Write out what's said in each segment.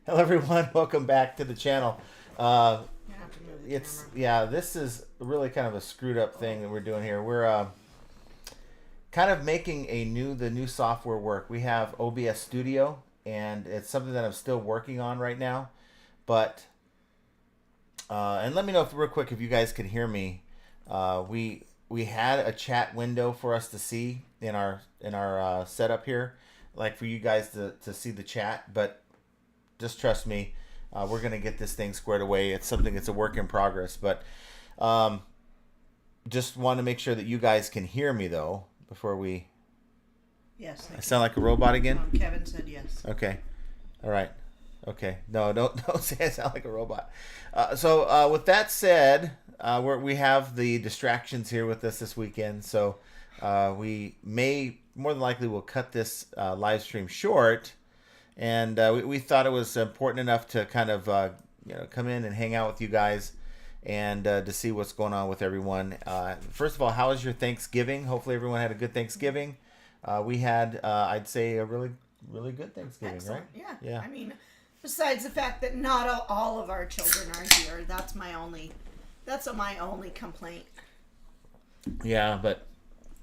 Hello everyone, welcome back to the channel. Uh, You have to move the it's camera. yeah, this is really kind of a screwed up thing that we're doing here. We're kind of making the new software work. We have OBS Studio, and it's something that I'm still working on right now. But and let me know if real quick if you guys can hear me. We had a chat window for us to see in our setup here, like for you guys to see the chat, but just trust me, we're gonna get this thing squared away. It's something. It's a work in progress, but um, just want to make sure that you guys can hear me though before we. Yes, I I can. sound like a robot again. Kevin said yes. Okay. All right. Okay. No, don't say I sound like a robot. With that said, we have the distractions here with us this weekend. So we may more than likely will cut this live stream short, and we thought it was important enough to kind of come in and hang out with you guys and to see what's going on with everyone. First of all, how was your Thanksgiving? Hopefully everyone had a good Thanksgiving. We had, I'd say, a really good Thanksgiving, Excellent. right? Yeah. Yeah. I mean, besides the fact that not all of our children are here, that's my only complaint. Yeah, but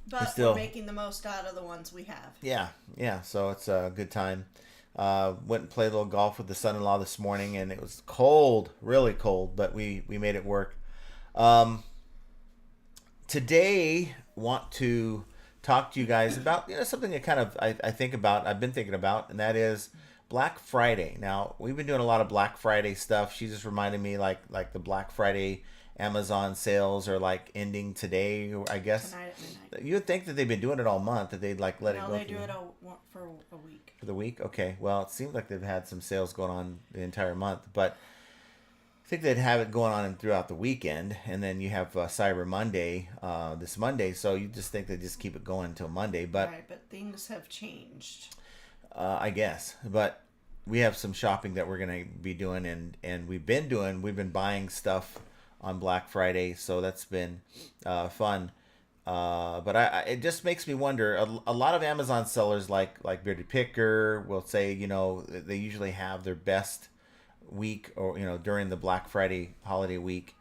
But still, we're making the most out of the ones we have. yeah. So it's a good time. Went and played a little golf with the son-in-law this morning, and it was cold, really cold, but we made it work. Um, Today, want to talk to you guys about something that kind of I think about. I've been thinking about, and that is Black Friday. Now we've been doing a lot of Black Friday stuff. She just reminded me like the Black Friday Amazon sales are like ending today. I guess Tonight at midnight. you would think that they've been doing it all month, that they'd like let it No, go they do through it for a week. for the week. Okay, well it seems like they've had some sales going on the entire month, but I think they'd have it going on throughout the weekend, and then you have Cyber Monday this Monday. So you just think they just keep it going until Monday, but Right, but things have changed. I guess. But we have some shopping that we're gonna be doing, and we've been buying stuff on Black Friday, so that's been fun. But it just makes me wonder. A lot of Amazon sellers, like Bearded Picker, will say they usually have their best week, or during the Black Friday holiday week,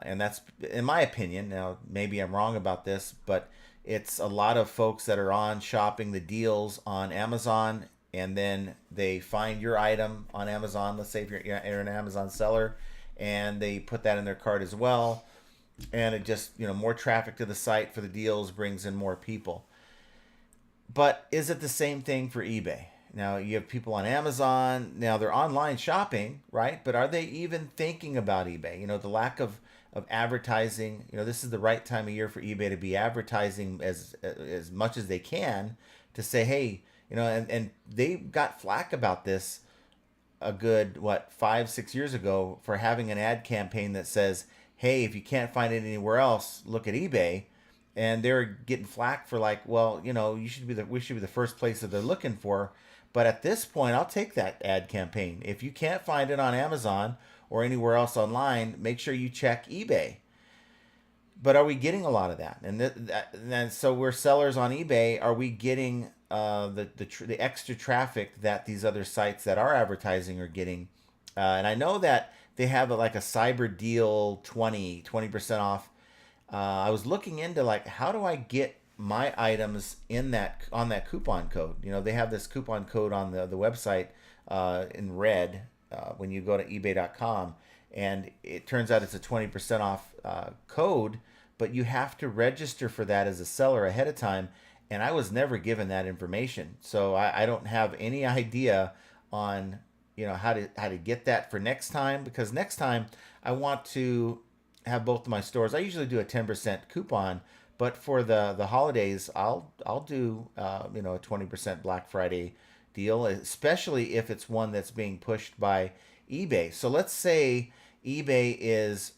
and that's in my opinion. Now maybe I'm wrong about this, but it's a lot of folks that are on shopping the deals on Amazon, and then they find your item on Amazon. Let's say if you're an Amazon seller, and they put that in their cart as well, and it just more traffic to the site for the deals brings in more people. But is it the same thing for eBay? Now you have people on Amazon. Now they're online shopping, right? But are they even thinking about eBay? The lack of advertising. This is the right time of year for eBay to be advertising as much as they can to say, hey, and they got flack about this a good 5-6 years ago for having an ad campaign that says, hey, if you can't find it anywhere else, look at eBay. And they're getting flack for like, well, we should be the first place that they're looking for. But at this point, I'll take that ad campaign. If you can't find it on Amazon or anywhere else online, make sure you check eBay. But are we getting a lot of that? And so we're sellers on eBay. Are we getting the extra traffic that these other sites that are advertising are getting? And I know that they have like a cyber deal 20% off. I was looking into like, how do I get my items in that on that coupon code? They have this coupon code on the website in red when you go to ebay.com, and it turns out it's a 20% off code, but you have to register for that as a seller ahead of time. And I was never given that information, so I don't have any idea on how to get that for next time, because next time I want to have both of my stores. I usually do a 10% coupon, but for the holidays, I'll do a 20% Black Friday deal, especially if it's one that's being pushed by eBay. So let's say eBay is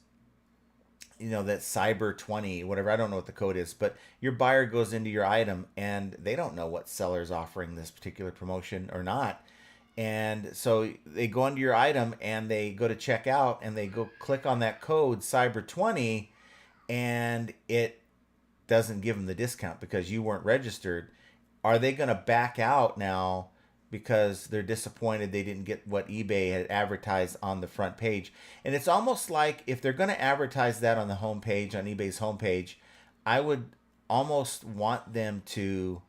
that cyber 20, whatever, I don't know what the code is, but your buyer goes into your item and they don't know what seller's offering this particular promotion or not. And so they go into your item and they go to check out and they go click on that code cyber 20, and it doesn't give them the discount because you weren't registered. Are they going to back out now because they're disappointed they didn't get what eBay had advertised on the front page. And it's almost like if they're going to advertise that on the homepage, on eBay's homepage, I would almost want them to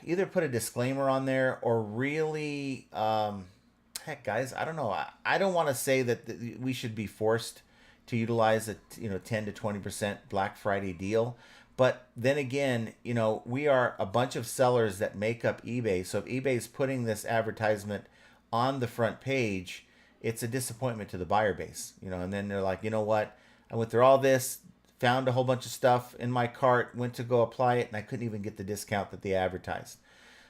either put a disclaimer on there or really, heck, guys, I don't know. I don't want to say that we should be forced to utilize a 10 to 20% Black Friday deal. But then again, we are a bunch of sellers that make up eBay. So if eBay's putting this advertisement on the front page, it's a disappointment to the buyer base, and then they're like, you know what? I went through all this, found a whole bunch of stuff in my cart, went to go apply it, and I couldn't even get the discount that they advertised.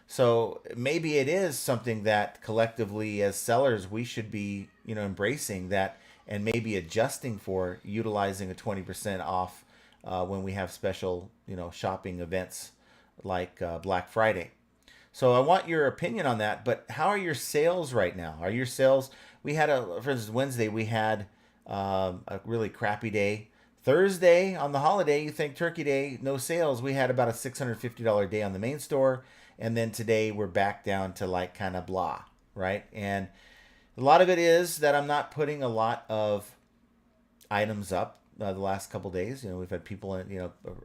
So maybe it is something that collectively as sellers, we should be, embracing that and maybe adjusting for utilizing a 20% off when we have special, shopping events like Black Friday. So I want your opinion on that. But how are your sales right now? Are your sales? We had for instance, Wednesday we had a really crappy day. Thursday on the holiday, you think Turkey Day, no sales. We had about a $650 day on the main store, and then today we're back down to like kind of blah, right? And a lot of it is that I'm not putting a lot of items up the last couple days. We've had people,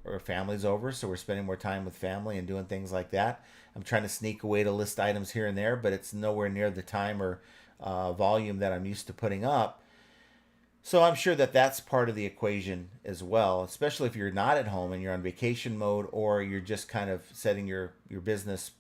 our families over, so we're spending more time with family and doing things like that. I'm trying to sneak away to list items here and there, but it's nowhere near the time or volume that I'm used to putting up. So I'm sure that that's part of the equation as well, especially if you're not at home and you're on vacation mode, or you're just kind of setting your business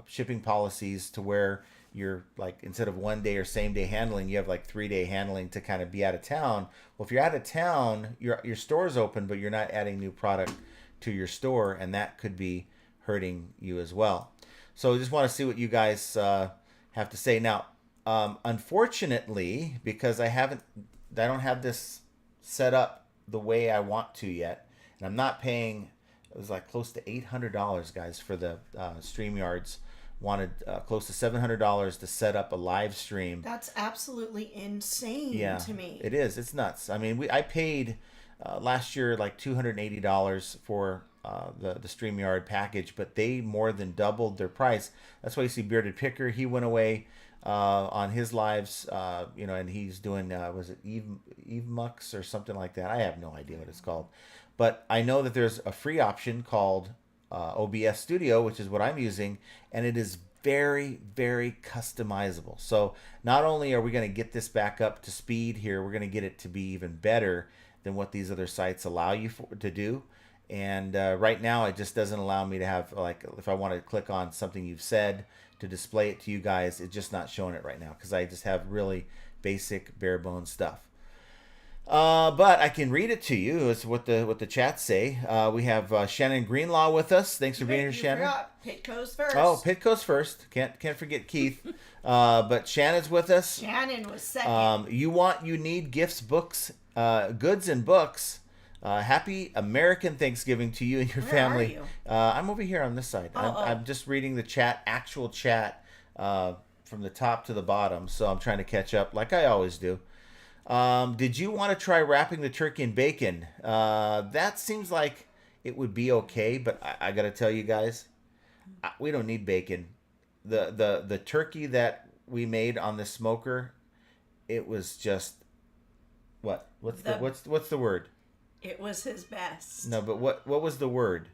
shipping policies to where you're like, instead of 1 day or same day handling, you have like 3-day handling to kind of be out of town. Well, if you're out of town, your store's open, but you're not adding new product to your store, and that could be hurting you as well. So I just want to see what you guys have to say. Now, unfortunately, because I don't have this set up the way I want to yet, and I'm not paying. It was like close to $800, guys, for the StreamYards. Wanted close to $700 to set up a live stream. That's absolutely insane to me. It is. It's nuts. I mean, I paid last year like $280 for the StreamYard package, but they more than doubled their price. That's why you see Bearded Picker. He went away on his lives, and he's doing, was it Eve Mux or something like that? I have no idea what it's called. But I know that there's a free option called OBS Studio, which is what I'm using, and it is very, very customizable. So not only are we going to get this back up to speed here, we're going to get it to be even better than what these other sites allow you to do. And right now, it just doesn't allow me to have, like, if I want to click on something you've said to display it to you guys, it's just not showing it right now because I just have really basic, bare bones stuff. But I can read it to you. It's what the chats say. We have Shannon Greenlaw with us. Thanks for being here, Shannon. Forgot. Pitco's first. Oh, Pitco's first. Can't forget Keith. But Shannon's with us. Shannon was second. You need gifts, books, goods, and books. Happy American Thanksgiving to you and your family. Are you? I'm over here on this side. I'm just reading the chat, actual chat, from the top to the bottom. So I'm trying to catch up like I always do. Did you want to try wrapping the turkey in bacon? That seems like it would be okay, but I got to tell you guys, we don't need bacon. The turkey that we made on the smoker, it was just what's the word? It was his best. No, but what was the word?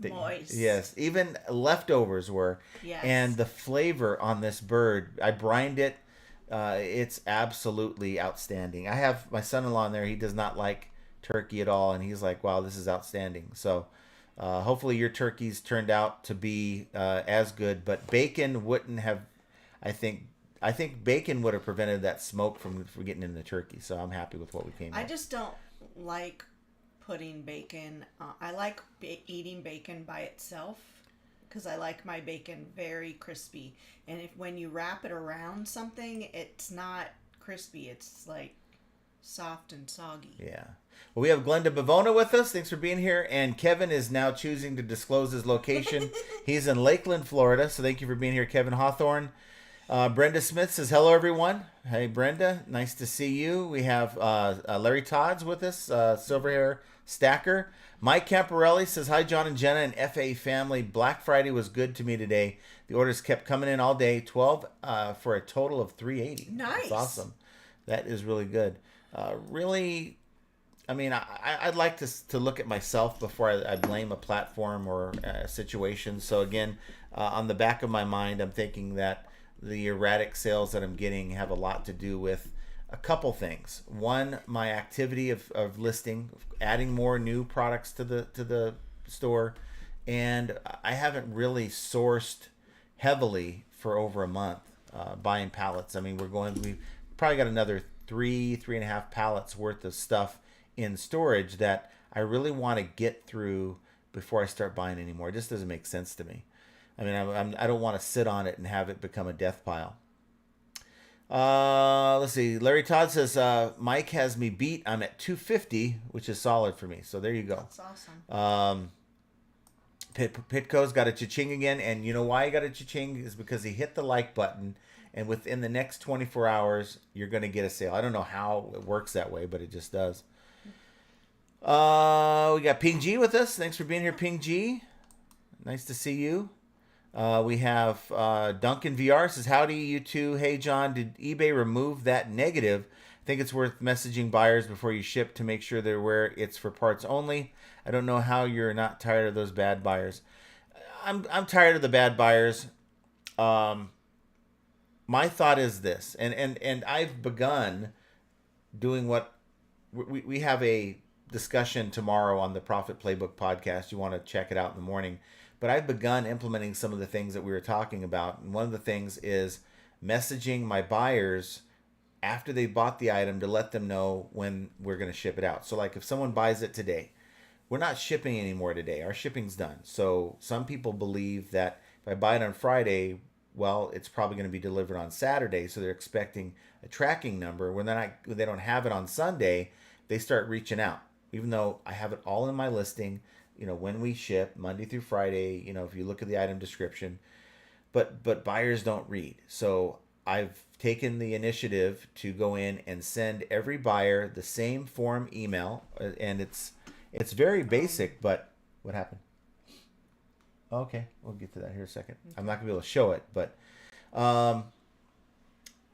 Moist. Yes, even leftovers were. Yes. And the flavor on this bird, I brined it. It's absolutely outstanding. I have my son-in-law in there. He does not like turkey at all, and he's like, wow, this is outstanding. So hopefully your turkeys turned out to be as good, but bacon wouldn't have. I think bacon would have prevented that smoke from getting in the turkey. So I'm happy with what we came. I just don't like putting bacon. I like eating bacon by itself because I like my bacon very crispy. And when you wrap it around something, it's not crispy. It's like soft and soggy. Yeah. Well, we have Glenda Bavona with us. Thanks for being here. And Kevin is now choosing to disclose his location. He's in Lakeland, Florida. So thank you for being here, Kevin Hawthorne. Brenda Smith says, hello, everyone. Hey, Brenda. Nice to see you. We have Larry Todd's with us, silver hair Stacker. Mike Camparelli says, hi, John and Jenna and FA family. Black Friday was good to me today. The orders kept coming in all day, 12 for a total of 380. Nice. That's awesome. That is really good. Really, I mean, I'd like to look at myself before I blame a platform or a situation. So again, on the back of my mind, I'm thinking that the erratic sales that I'm getting have a lot to do with a couple things. One, my activity of listing, adding more new products to the store, and I haven't really sourced heavily for over a month buying pallets. I mean, we've probably got another three and a half pallets worth of stuff in storage that I really want to get through before I start buying anymore. It just doesn't make sense to me. I mean, I don't want to sit on it and have it become a death pile. Let's see. Larry Todd says, Mike has me beat. I'm at 250, which is solid for me. So there you go. That's awesome. Pitco's got a cha-ching again. And you know why he got a cha-ching is because he hit the like button. And within the next 24 hours, you're going to get a sale. I don't know how it works that way, but it just does. We got Ping G with us. Thanks for being here, Ping G. Nice to see you. We have Duncan VR says, howdy, you two. Hey, John, did eBay remove that negative? I think it's worth messaging buyers before you ship to make sure they're aware it's for parts only. I don't know how you're not tired of those bad buyers. I'm tired of the bad buyers. My thought is this, and I've begun doing what we have a discussion tomorrow on the Profit Playbook podcast. You want to check it out in the morning. But I've begun implementing some of the things that we were talking about. And one of the things is messaging my buyers after they bought the item to let them know when we're going to ship it out. So like if someone buys it today, we're not shipping anymore today. Our shipping's done. So some people believe that if I buy it on Friday, well, it's probably going to be delivered on Saturday. So they're expecting a tracking number. When they don't have it on Sunday, they start reaching out. Even though I have it all in my listing, you know, when we ship Monday through Friday, you know, if you look at the item description, but buyers don't read. So I've taken the initiative to go in and send every buyer the same form email, and it's very basic, but what happened? Okay, we'll get to that here in a second. I'm not gonna be able to show it, but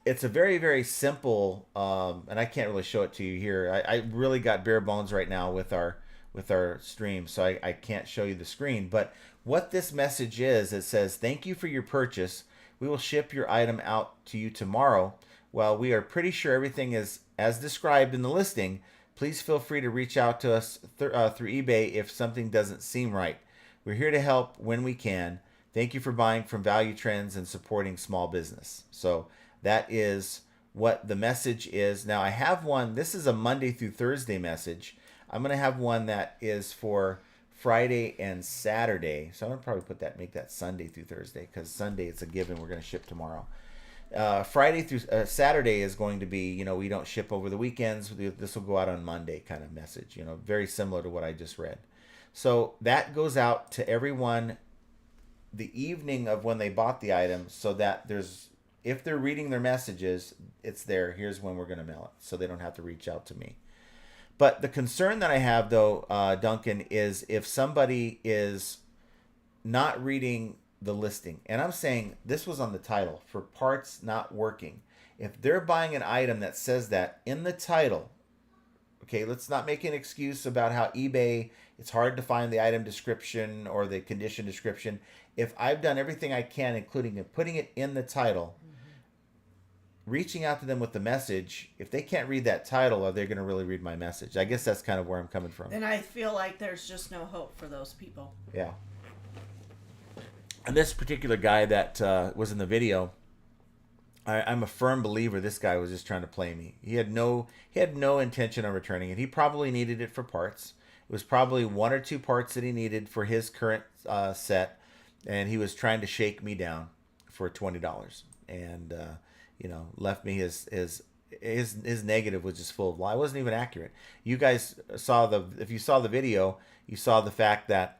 it's a very, very simple, and I can't really show it to you here. I really got bare bones right now with our stream, so I can't show you the screen. But what this message is, it says, thank you for your purchase. We will ship your item out to you tomorrow. While we are pretty sure everything is as described in the listing, please feel free to reach out to us through eBay if something doesn't seem right. We're here to help when we can. Thank you for buying from Value Trends and supporting small business. So that is what the message is. Now I have one. This is a Monday through Thursday message. I'm going to have one that is for Friday and Saturday. So I'm going to probably make that Sunday through Thursday, because Sunday it's a given we're going to ship tomorrow. Friday through Saturday is going to be, you know, we don't ship over the weekends. This will go out on Monday kind of message, you know, very similar to what I just read. So that goes out to everyone the evening of when they bought the item, so that if they're reading their messages, it's there. Here's when we're going to mail it, so they don't have to reach out to me. But the concern that I have, though, Duncan, is if somebody is not reading the listing, and I'm saying this was on the title for parts not working. If they're buying an item that says that in the title, okay, let's not make an excuse about how eBay, it's hard to find the item description or the condition description. If I've done everything I can, including putting it in the title, reaching out to them with the message, if they can't read that title, are they going to really read my message? I guess that's kind of where I'm coming from. Then I feel like there's just no hope for those people. Yeah. And this particular guy that was in the video, I'm a firm believer this guy was just trying to play me. He had no intention of returning it. He probably needed it for parts. It was probably one or two parts that he needed for his current set, and he was trying to shake me down for $20, and you know, left me his negative was just full of lie. It wasn't even accurate. You guys if you saw the video, you saw the fact that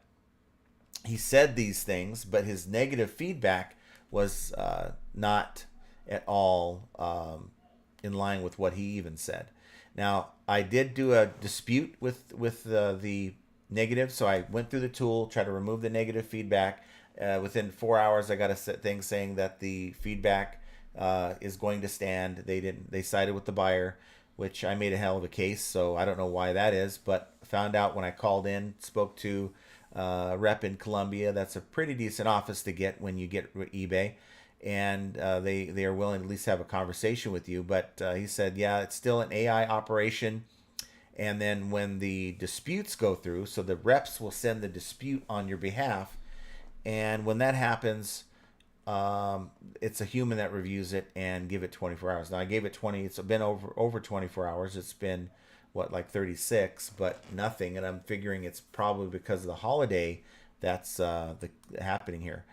he said these things, but his negative feedback was not at all in line with what he even said. Now, I did do a dispute with the negative, so I went through the tool, tried to remove the negative feedback. Within 4 hours, I got a thing saying that the feedback is going to stand. They sided with the buyer, which I made a hell of a case. So I don't know why that is, but found out when I called in, spoke to a rep in Colombia. That's a pretty decent office to get when you get eBay, and they are willing to at least have a conversation with you. But he said, yeah, it's still an AI operation. And then when the disputes go through, so the reps will send the dispute on your behalf, and when that happens, it's a human that reviews it and give it 24 hours. Now I gave it 20. It's been over 24 hours. It's been what, like 36, but nothing. And I'm figuring it's probably because of the holiday that's happening here.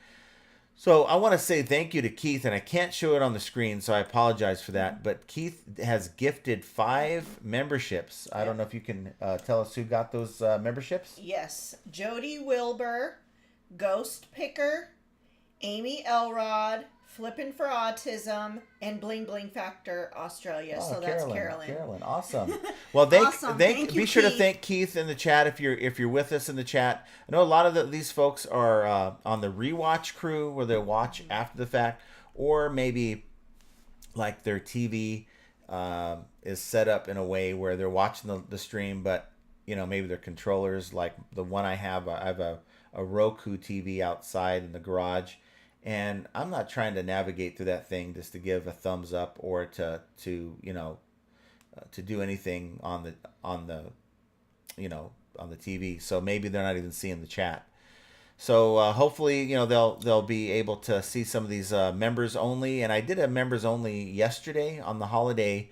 So I want to say thank you to Keith, and I can't show it on the screen, so I apologize for that. But Keith has gifted 5 memberships. I don't know if you can tell us who got those memberships. Yes, Jody Wilbur, Ghost Picker, Amy Elrod, Flippin' for Autism, and Bling Bling Factor Australia. Oh, so that's Carolyn. Carolyn, awesome. Well, Awesome. Thank you, be sure to Keith. thank Keith in the chat if you're with us in the chat. I know a lot of these folks are on the rewatch crew where they watch after the fact, or maybe like their TV is set up in a way where they're watching the stream, but maybe their controllers, like the one I have a Roku TV outside in the garage. And I'm not trying to navigate through that thing just to give a thumbs up or to do anything on the TV. So maybe they're not even seeing the chat. So hopefully they'll be able to see some of these members only. And I did a members only yesterday on the holiday,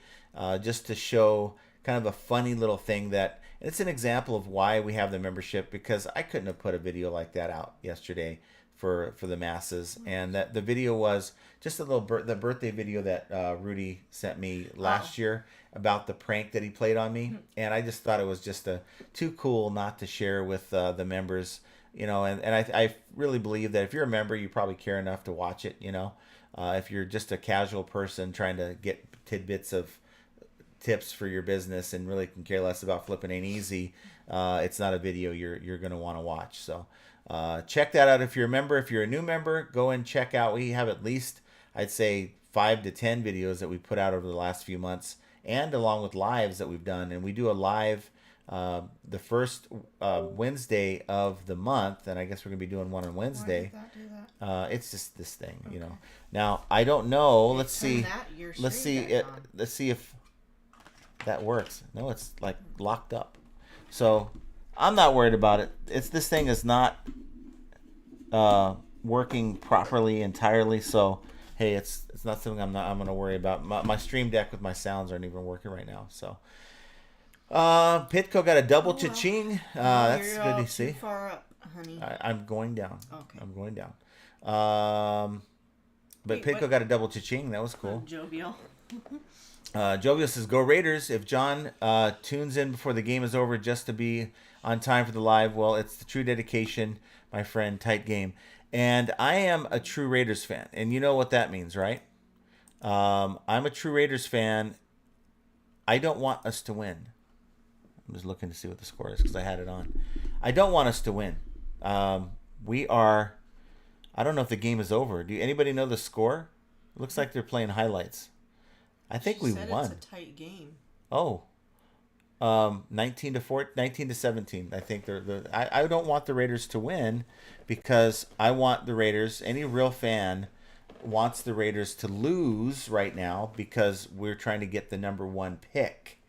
just to show kind of a funny little thing that. And it's an example of why we have the membership, because I couldn't have put a video like that out yesterday for the masses. And that the video was just the birthday video that Rudy sent me last year about the prank that he played on me. And I just thought it was just too cool not to share with the members, and I really believe that if you're a member, you probably care enough to watch it. If you're just a casual person trying to get tidbits of tips for your business and really can care less about flipping ain't easy, it's not a video you're going to want to watch. So check that out if you're a member. If you're a new member, go and check out. We have at least, I'd say, 5 to 10 videos that we put out over the last few months, and along with lives that we've done. And we do a live the first Wednesday of the month, and I guess we're going to be doing one on Wednesday. Why did that do that? It's just this thing, Now, I don't know. Let's see. Let's see if that works. No, it's like locked up. So I'm not worried about it. This thing is not working properly entirely. So hey, it's not something I'm going to worry about. My Stream Deck with my sounds aren't even working right now. So Pitco got a double cha-ching. That's good to see. Too far up, honey. I'm going down. Okay. I'm going down. But Pitco got a double cha-ching. That was cool. Jovial. Jovial says, "Go Raiders!" If John tunes in before the game is over just to be on time for the live, well, it's the true dedication, my friend. Tight game. And I am a true Raiders fan, and you know what that means, right? I'm a true Raiders fan. I don't want us to win. I'm just looking to see what the score is because I had it on. I don't want us to win. We are. I don't know if the game is over. Do anybody know the score? It looks like they're playing highlights. I think we won. It's a tight game. Oh, 19 to 17. I think I don't want the Raiders to win because I want the Raiders. Any real fan wants the Raiders to lose right now because we're trying to get the number 1 pick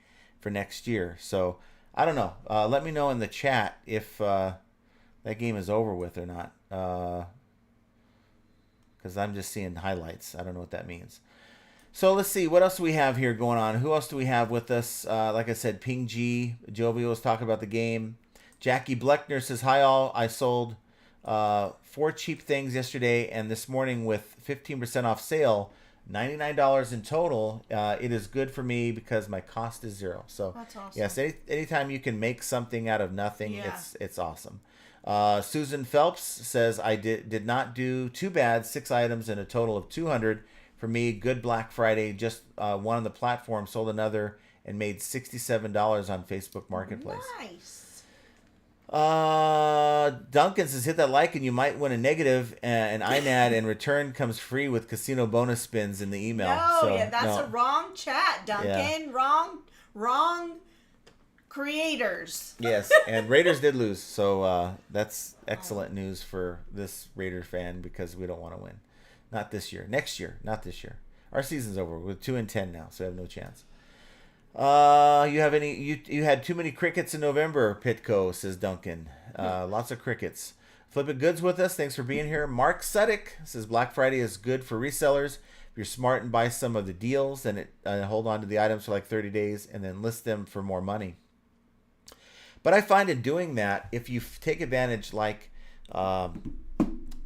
for next year. So I don't know. Let me know in the chat if that game is over with or not. Because I'm just seeing highlights. I don't know what that means. So let's see. What else do we have here going on? Who else do we have with us? Like I said, Ping G. Jovial was talking about the game. Jackie Bleckner says, "Hi all. I sold 4 cheap things yesterday and this morning with 15% off sale. $99 in total. It is good for me because my cost is 0. So that's awesome. Yes, anytime you can make something out of nothing, Yeah. it's awesome. Susan Phelps says, "I did not do too bad. 6 items and a total of 200 for me. Good Black Friday. Just one on the platform, sold another and made $67 on Facebook Marketplace. Nice. Duncan says, hit that like and you might win a negative, an INAD, and return comes free with casino bonus spins in the email. No, yeah, that's a wrong chat, Duncan. Yeah. Wrong creators. Yes, and Raiders did lose, so that's excellent news for this Raider fan because we don't want to win. Not this year. Next year, not this year. Our season's over. We're 2-10 now, so we have no chance. You had too many crickets in November, Pitco, says Duncan. Lots of crickets. Flipping goods with us. Thanks for being here. Mark Suddick says Black Friday is good for resellers. If you're smart and buy some of the deals, then hold on to the items for like 30 days and then list them for more money. But I find in doing that, if you take advantage, like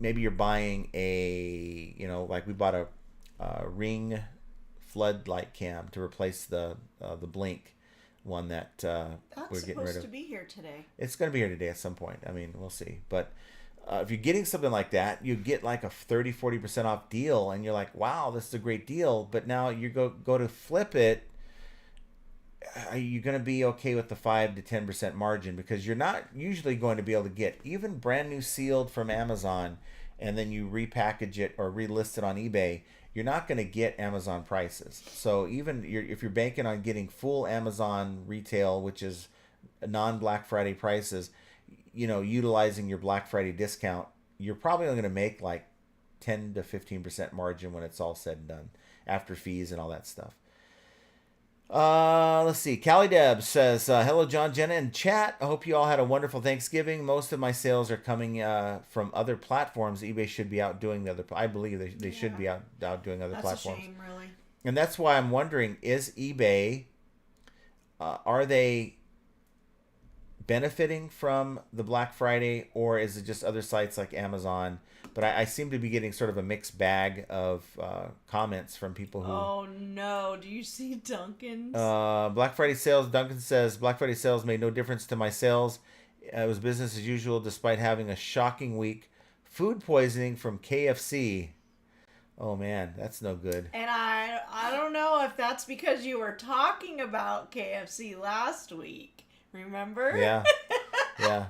maybe you're buying like we bought a Ring floodlight cam to replace the blink one that we're getting rid of. That's supposed to be here today. It's going to be here today at some point. I mean, we'll see. But if you're getting something like that, you get like a 30-40% off deal, and you're like, wow, this is a great deal. But now you go to flip it, are you going to be okay with the 5 to 10% margin? Because you're not usually going to be able to get even brand new sealed from Amazon, and then you repackage it or relist it on eBay. You're not going to get Amazon prices. So even if you're banking on getting full Amazon retail, which is non-Black Friday prices, utilizing your Black Friday discount, you're probably only going to make like 10 to 15% margin when it's all said and done after fees and all that stuff. Let's see. Callie Deb says, hello, John, Jenna, and chat. I hope you all had a wonderful Thanksgiving. Most of my sales are coming from other platforms. eBay should be outdoing the other. I believe they should be outdoing other platforms. That's a shame, really. And that's why I'm wondering, is eBay, are they benefiting from the Black Friday, or is it just other sites like Amazon? But I seem to be getting sort of a mixed bag of comments from people who... Oh, no. Do you see Duncan's? Black Friday sales. Duncan says, Black Friday sales made no difference to my sales. It was business as usual despite having a shocking week. Food poisoning from KFC. Oh, man. That's no good. And I don't know if that's because you were talking about KFC last week. Remember? Yeah. Yeah.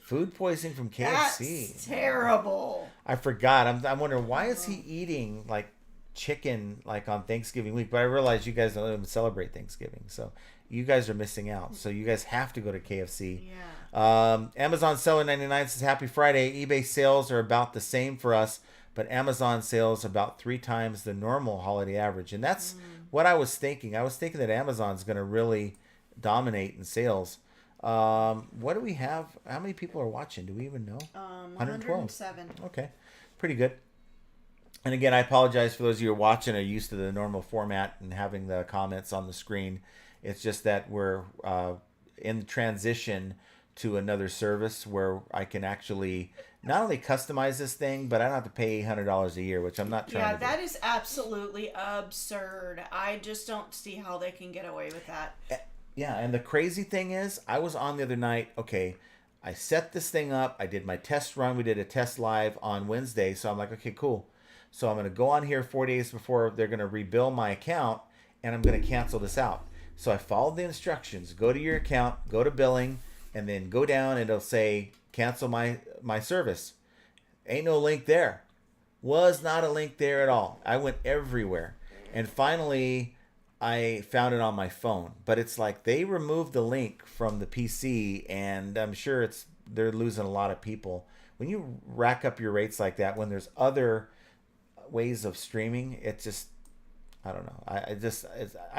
Food poisoning from KFC. That's terrible. I forgot. I'm wondering, why is he eating like chicken like on Thanksgiving week? But I realize you guys don't even celebrate Thanksgiving, so you guys are missing out. So you guys have to go to KFC. Yeah. Amazon Seller 99 says happy Friday. eBay sales are about the same for us, but Amazon sales about 3 times the normal holiday average, and that's what I was thinking. I was thinking that Amazon's going to really dominate in sales. What do we have? How many people are watching? Do we even know? 107. Okay. Pretty good. And again, I apologize for those of you who are watching, are used to the normal format and having the comments on the screen. It's just that we're in transition to another service where I can actually not only customize this thing, but I don't have to pay $800 a year, which I'm not trying to do. Yeah, that is absolutely absurd. I just don't see how they can get away with that. Yeah, and the crazy thing is, I was on the other night, okay, I set this thing up, I did my test run, we did a test live on Wednesday, so I'm like, okay, cool. So I'm going to go on here 4 days before they're going to rebill my account, and I'm going to cancel this out. So I followed the instructions, go to your account, go to billing, and then go down and it'll say, cancel my service. Ain't no link there. Was not a link there at all. I went everywhere. And finally, I found it on my phone, but it's like they removed the link from the PC, and I'm sure they're losing a lot of people. When you rack up your rates like that, when there's other ways of streaming, it just, I don't know. I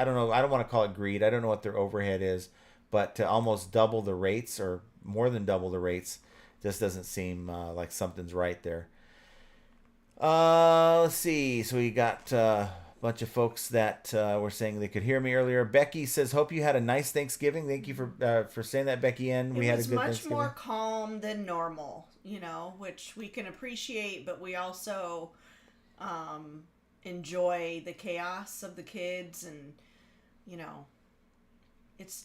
don't know. I don't want to call it greed. I don't know what their overhead is, but to almost double the rates or more than double the rates just doesn't seem like something's right there. Let's see. So we got bunch of folks that were saying they could hear me earlier. Becky says, hope you had a nice Thanksgiving. Thank you for saying that, Becky N. We had a good Thanksgiving. It was much more calm than normal, which we can appreciate, but we also enjoy the chaos of the kids, and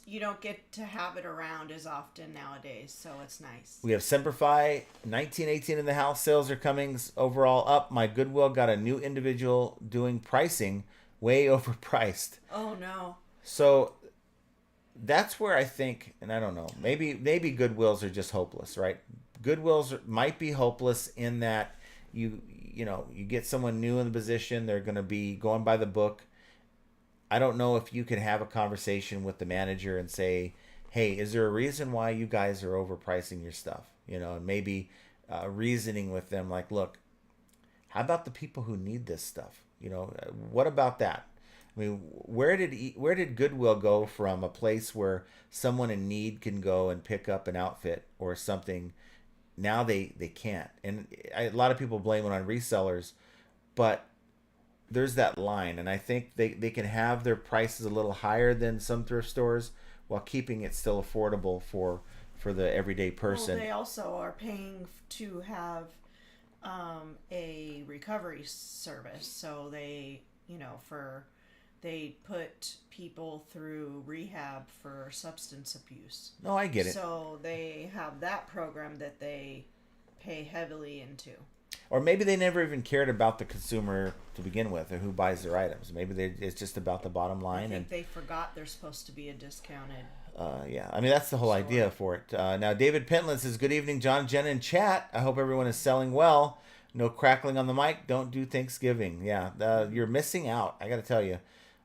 you don't get to have it around as often nowadays, so it's nice. We have Semperfi 1918 in the house. Sales are coming overall up. My Goodwill got a new individual doing pricing way overpriced. Oh no. So that's where I think, and I don't know, maybe Goodwills are just hopeless, right? Might be hopeless in that you get someone new in the position, they're going to be going by the book. I don't know if you could have a conversation with the manager and say, "Hey, is there a reason why you guys are overpricing your stuff?" And maybe reasoning with them like, "Look, how about the people who need this stuff? What about that? I mean, where did Goodwill go from a place where someone in need can go and pick up an outfit or something? Now they can't, and a lot of people blame it on resellers, but there's that line, and I think they can have their prices a little higher than some thrift stores while keeping it still affordable for the everyday person. Well, they also are paying to have a recovery service, so they put people through rehab for substance abuse. No, I get it. So they have that program that they pay heavily into. Or maybe they never even cared about the consumer to begin with, or who buys their items. Maybe it's just about the bottom line. I think and they forgot there's supposed to be a discounted. Yeah, I mean that's the whole idea for it. Now, David Pentland says, "Good evening, John, Jen, and chat. I hope everyone is selling well. No crackling on the mic. Don't do Thanksgiving. Yeah, you're missing out. I got to tell you.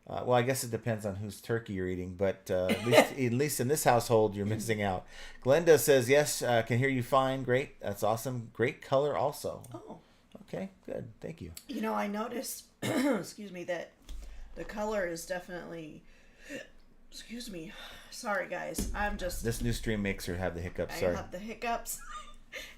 Well, I guess it depends on whose turkey you're eating, but at least in this household, you're missing out." Glenda says, "Yes, can hear you fine. Great. That's awesome. Great color also." Oh. Okay, good. Thank you. I noticed, excuse me, that the color is definitely, excuse me, sorry guys, This new stream makes her have the hiccups. I Sorry. have the hiccups,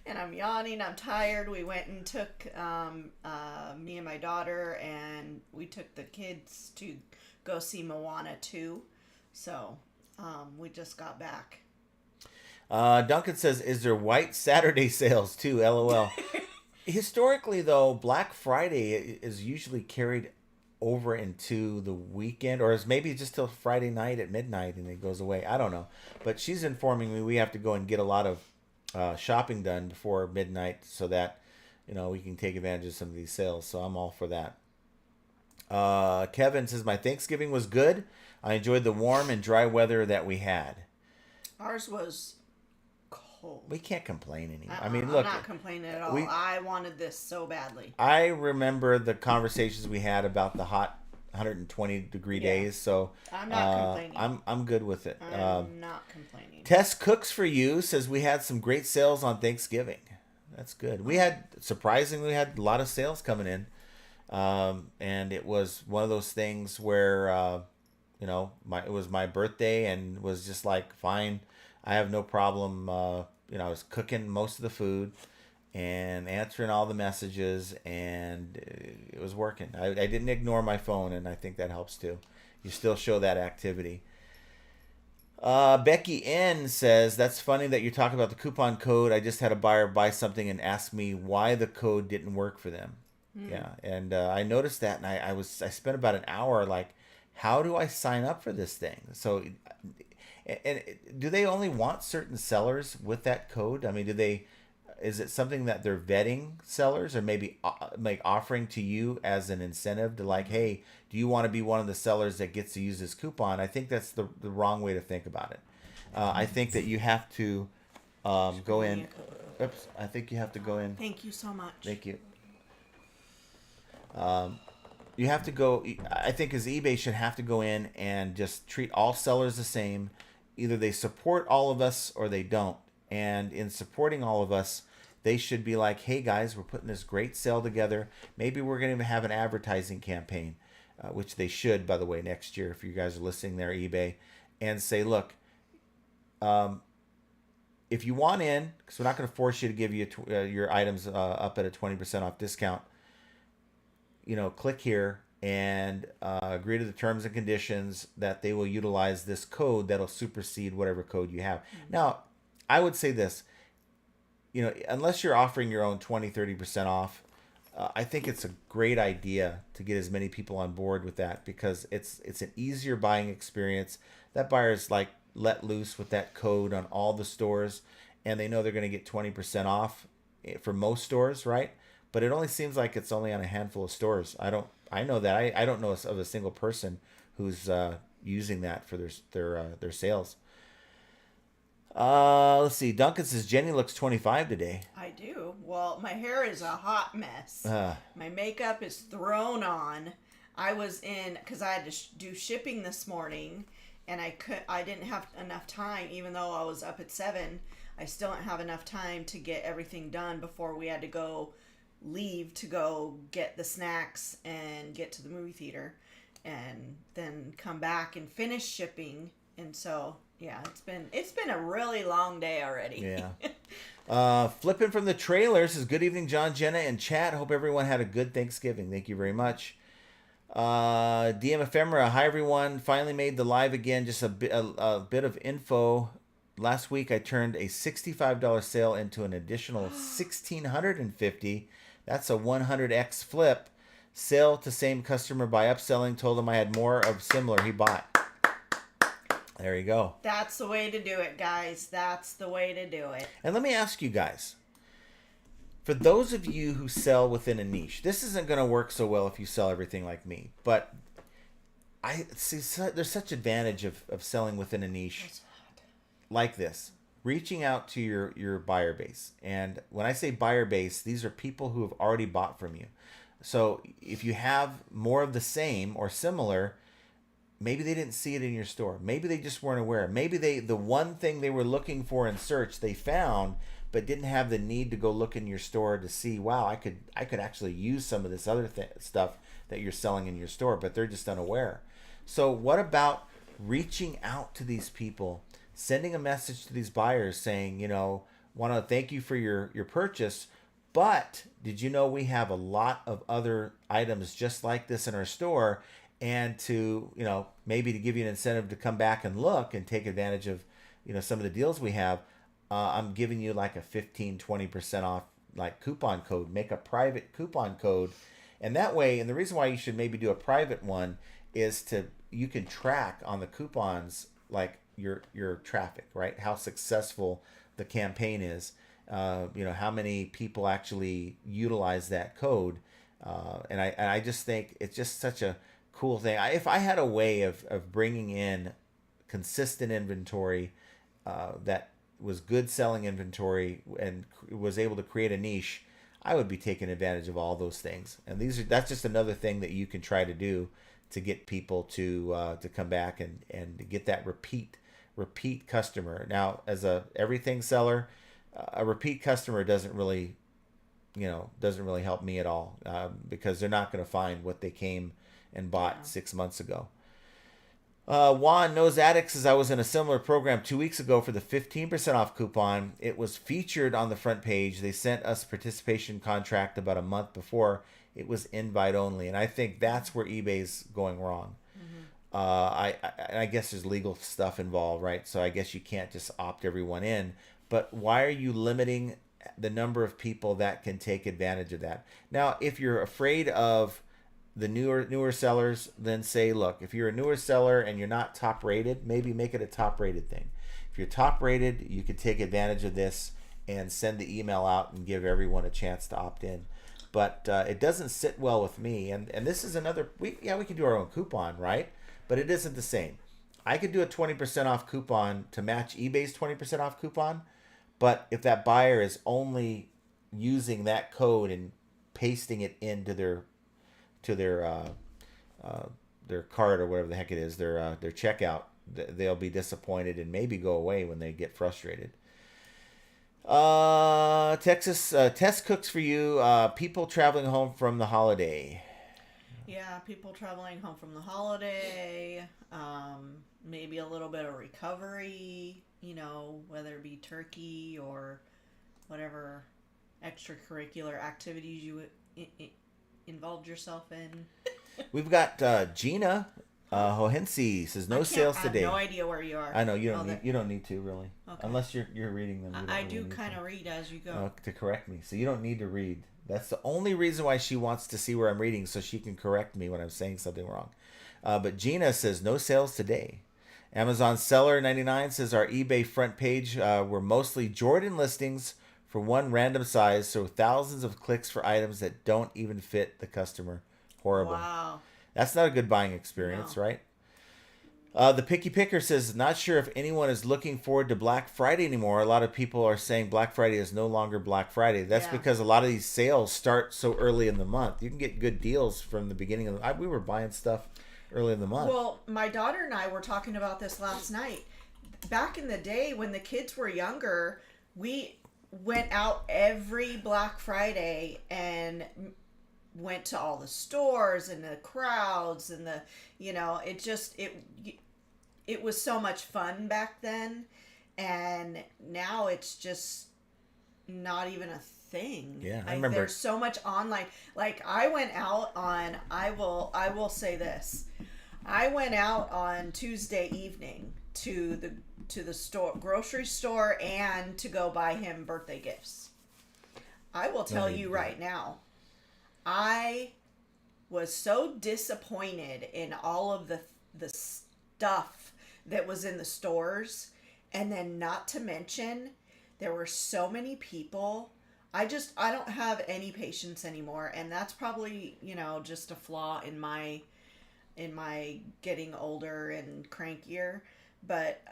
and I'm yawning, I'm tired. We went and took, me and my daughter, and we took the kids to go see Moana 2, so, we just got back. Duncan says, "Is there White Saturday sales too? LOL." Historically, though, Black Friday is usually carried over into the weekend, or is maybe just till Friday night at midnight and it goes away. I don't know. But she's informing me we have to go and get a lot of shopping done before midnight so that we can take advantage of some of these sales. So I'm all for that. Kevin says, "My Thanksgiving was good. I enjoyed the warm and dry weather that we had." Ours was cold. We can't complain anymore. I mean, look, I'm not complaining at all. I wanted this so badly. I remember the conversations we had about the hot 120-degree days, so I'm not complaining. I'm good with it. I'm not complaining. Tess Cooks for You says we had some great sales on Thanksgiving. That's good. We had a lot of sales coming in, and it was one of those things where it was my birthday and was just like, fine, I have no problem. I was cooking most of the food and answering all the messages, and it was working. I didn't ignore my phone, and I think that helps too. You still show that activity. Becky N says, "That's funny that you're talking about the coupon code. I just had a buyer buy something and ask me why the code didn't work for them." Yeah, and I noticed that, and I spent about an hour like, how do I sign up for this thing? So, and do they only want certain sellers with that code? I mean, is it something that they're vetting sellers, or maybe like offering to you as an incentive to like, hey, do you want to be one of the sellers that gets to use this coupon? I think that's the wrong way to think about it. I think that you have to go in. Oops, I think you have to go in. Thank you so much. Thank you. You have to go. I think as eBay should have to go in and just treat all sellers the same. Either they support all of us or they don't. And in supporting all of us, they should be like, hey guys, we're putting this great sale together. Maybe we're going to have an advertising campaign, which they should, by the way, next year, if you guys are listening there, eBay, and say, look, if you want in, because we're not going to force you to give you your items up at a 20% off discount, click here and agree to the terms and conditions that they will utilize this code that'll supersede whatever code you have. Mm-hmm. Now, I would say this, unless you're offering your own 20-30% off, I think it's a great idea to get as many people on board with that, because it's an easier buying experience. That buyer's like let loose with that code on all the stores, and they know they're going to get 20% off for most stores, right? But it only seems like it's only on a handful of stores. I know that I don't know of a single person who's using that for their sales. Let's see. Duncan says Jenny looks 25 today. I do. Well, my hair is a hot mess. My makeup is thrown on. I was in because I had to do shipping this morning, and I didn't have enough time. Even though I was up at 7, I still didn't have enough time to get everything done before we had to leave to go get the snacks and get to the movie theater, and then come back and finish shipping. And so, yeah, it's been a really long day already. Yeah. Flipping from the trailers says, good evening, John, Jenna, and chat. Hope everyone had a good Thanksgiving. Thank you very much. DM Ephemera, hi everyone. Finally made the live again. Just a bit of info. Last week I turned a $65 sale into an additional $1,650. That's a 100x flip. Sale to same customer by upselling. Told him I had more of similar he bought. There you go. That's the way to do it, guys. That's the way to do it. And let me ask you guys, for those of you who sell within a niche, this isn't going to work so well if you sell everything like me. But I see there's such advantage of selling within a niche like this. Reaching out to your buyer base. And when I say buyer base, these are people who have already bought from you. So if you have more of the same or similar, maybe they didn't see it in your store. Maybe they just weren't aware. Maybe the one thing they were looking for in search they found, but didn't have the need to go look in your store to see, wow, I could actually use some of this other stuff that you're selling in your store, but they're just unaware. So what about reaching out to these people, sending a message to these buyers saying, want to thank you for your purchase, but did you know we have a lot of other items just like this in our store? And to, maybe to give you an incentive to come back and look and take advantage of, some of the deals we have, I'm giving you like a 15-20% off like coupon code. Make a private coupon code. And that way, and the reason why you should maybe do a private one is you can track on the coupons like your traffic, right? How successful the campaign is. How many people actually utilize that code. And I just think it's just such a cool thing. If I had a way of bringing in consistent inventory that was good selling inventory and was able to create a niche, I would be taking advantage of all those things. And that's just another thing that you can try to do to get people to come back and get that repeat customer. Now, as a everything seller, a repeat customer doesn't really help me at all because they're not going to find what they came and bought 6 months ago. Juan Knows Addicts says, I was in a similar program 2 weeks ago for the 15% off coupon. It was featured on the front page. They sent us participation contract about a month before. It was invite only. And I think that's where eBay's going wrong. Mm-hmm. I guess there's legal stuff involved, right? So I guess you can't just opt everyone in. But why are you limiting the number of people that can take advantage of that? Now, if you're afraid of the newer sellers, then say, look, if you're a newer seller and you're not top rated, maybe make it a top rated thing. If you're top rated, you could take advantage of this and send the email out and give everyone a chance to opt in. But it doesn't sit well with me. And this is another, we can do our own coupon, right? But it isn't the same. I could do a 20% off coupon to match eBay's 20% off coupon. But if that buyer is only using that code and pasting it into their cart or whatever the heck it is, their checkout, they'll be disappointed and maybe go away when they get frustrated. Texas test cooks for you. People traveling home from the holiday. Yeah, people traveling home from the holiday. Maybe a little bit of recovery. Whether it be turkey or whatever extracurricular activities you involved yourself in. We've got Gina Hohensi says no sales today. I have no idea where you are. I know you don't need to really, okay. Unless you're reading them. I do kind of read as you go to correct me, so you don't need to read. That's the only reason why she wants to see where I'm reading, so she can correct me when I'm saying something wrong. But Gina says no sales today. Amazon Seller 99 says our eBay front page were mostly Jordan listings for one random size, so thousands of clicks for items that don't even fit the customer. Horrible. Wow. That's not a good buying experience, no. Right? The Picky Picker says, not sure if anyone is looking forward to Black Friday anymore. A lot of people are saying Black Friday is no longer Black Friday. That's Yeah. because a lot of these sales start so early in the month. You can get good deals from the beginning of the we were buying stuff early in the month. Well, my daughter and I were talking about this last night. Back in the day when the kids were younger, we went out every Black Friday and went to all the stores and the crowds and the, it was so much fun back then, and now it's just not even a thing. Yeah, I Like, remember. there's so much online. Like, I went out on, I will say this. I went out on Tuesday evening to the store, grocery store, and to go buy him birthday gifts. I will tell you right now, I was so disappointed in all of the stuff that was in the stores, and then not to mention there were so many people. I don't have any patience anymore, and that's probably, just a flaw in my getting older and crankier, but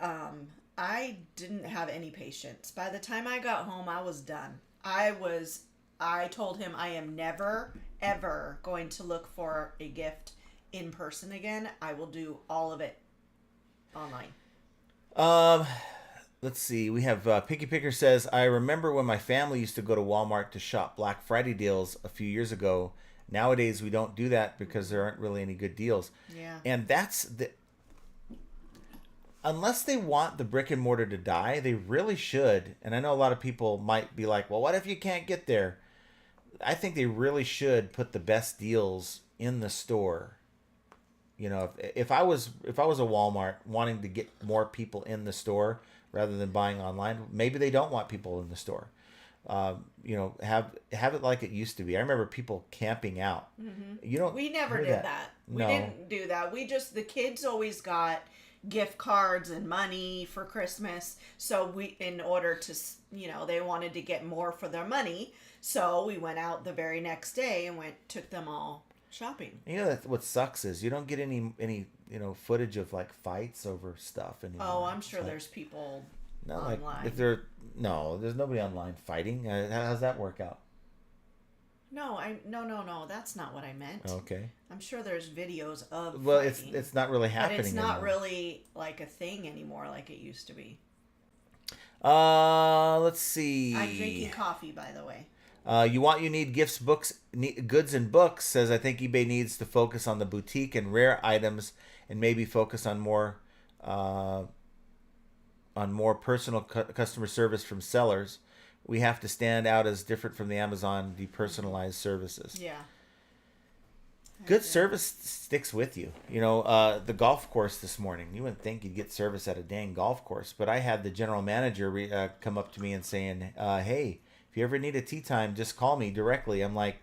I didn't have any patience. By the time I got home, I was done. I told him I am never, ever going to look for a gift in person again. I will do all of it online. Let's see. We have Picky Picker says, I remember when my family used to go to Walmart to shop Black Friday deals a few years ago. Nowadays, we don't do that because there aren't really any good deals. Yeah. And unless they want the brick and mortar to die, they really should. And I know a lot of people might be like, well, what if you can't get there? I think they really should put the best deals in the store. If I was a Walmart wanting to get more people in the store rather than buying online, maybe they don't want people in the store. Have it like it used to be. I remember people camping out. Mm-hmm. We never did that. We No. didn't do that. The kids always got gift cards and money for Christmas. So in order to, they wanted to get more for their money. So we went out the very next day and took them all shopping. What sucks is you don't get any footage of like fights over stuff anymore. Oh, I'm sure there's people online. There's nobody online fighting. How's that work out? No, that's not what I meant. Okay. I'm sure there's videos of fighting. It's it's not really happening. But it's not anymore. really like a thing anymore like it used to be. Let's see. I'm drinking coffee, by the way. You need gifts, books, goods, and books. Says, I think eBay needs to focus on the boutique and rare items, and maybe focus on more personal customer service from sellers. We have to stand out as different from the Amazon depersonalized services. Yeah. Good service sticks with you. The golf course this morning. You wouldn't think you'd get service at a dang golf course, but I had the general manager come up to me and saying, "Hey, if you ever need a tea time, just call me directly." I'm like,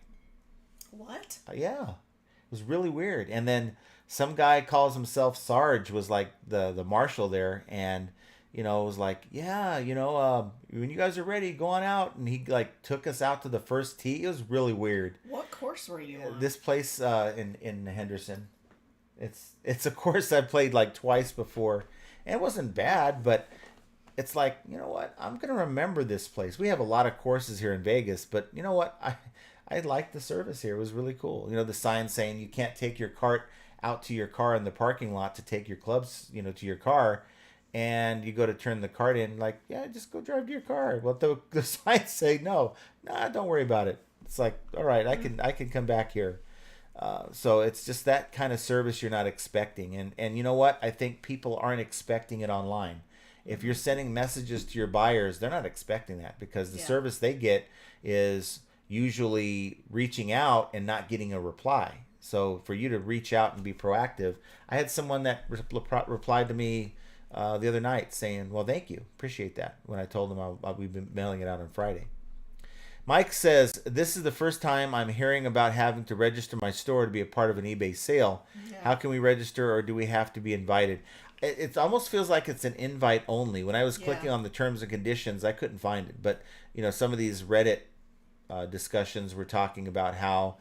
"What?" Yeah, it was really weird. And then some guy calls himself Sarge, was like the marshal there, and was like, "Yeah, when you guys are ready, go on out." And he like took us out to the first tee. It was really weird. What course were you on? This place in Henderson. It's a course I've played like twice before, and it wasn't bad, but it's like, you know what? I'm gonna remember this place. We have a lot of courses here in Vegas, but you know what? I liked the service here. It was really cool. The sign saying you can't take your cart out to your car in the parking lot to take your clubs, to your car. And you go to turn the cart in, like, yeah, just go drive to your car. Well, the signs say no, don't worry about it. It's like, all right, I can come back here. So it's just that kind of service you're not expecting, and you know what? I think people aren't expecting it online. If you're sending messages to your buyers, they're not expecting that, because the service they get is usually reaching out and not getting a reply. So for you to reach out and be proactive, I had someone that replied to me the other night saying, well, thank you, appreciate that, when I told them we've been mailing it out on Friday. Mike says, this is the first time I'm hearing about having to register my store to be a part of an eBay sale. Yeah. How can we register, or do we have to be invited? It almost feels like it's an invite only. When I was clicking on the terms and conditions, I couldn't find it. But some of these Reddit discussions were talking about how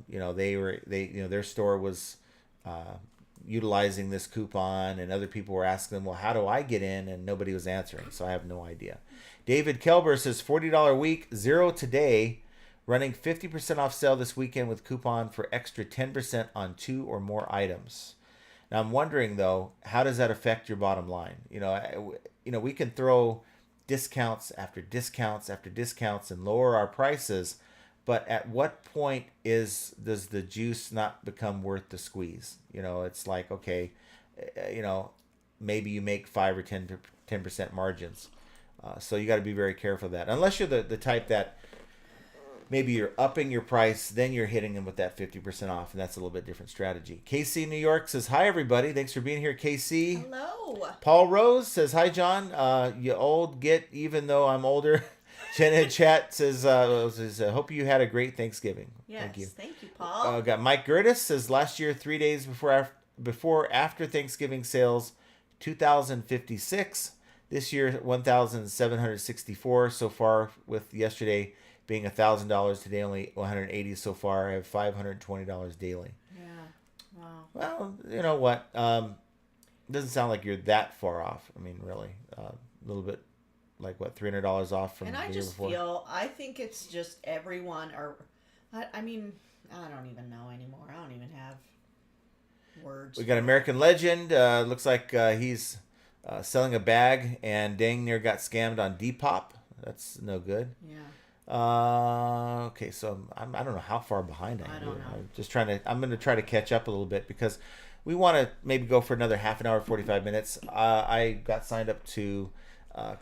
their store was utilizing this coupon, and other people were asking them, well, how do I get in? And nobody was answering, so I have no idea. David Kelber says $40 a week, 0 today, running 50% off sale this weekend with coupon for extra 10% on 2 or more items. Now I'm wondering though, how does that affect your bottom line? We can throw discounts after discounts after discounts and lower our prices, but at what point does the juice not become worth the squeeze? It's like, okay, maybe you make 5 or 10% margins. So you got to be very careful of that. Unless you're the type that maybe you're upping your price, then you're hitting them with that 50% off, and that's a little bit different strategy. KC New York says, hi, everybody. Thanks for being here, KC. Hello. Paul Rose says, hi, John. You old get even though I'm older. Jenna Chat says, hope you had a great Thanksgiving. Yes, thank you, Paul. Got Mike Gertis says, last year, 3 days before after Thanksgiving sales, 2,056. This year, 1,764 so far, with yesterday being $1,000. Today, only 180 so far. I have $520 daily. Yeah. Wow. Well, you know what? Doesn't sound like you're that far off. I mean, really, a little bit, like what, $300 off from and the I year just before. I think it's just everyone, or I mean, I don't even know anymore. I don't even have words. We got American Legend. Looks like he's selling a bag and dang near got scammed on Depop. That's no good. Yeah. Okay, so I don't know how far behind I am. I don't know. I'm going to try to catch up a little bit because we want to maybe go for another half an hour, 45 minutes. I got signed up to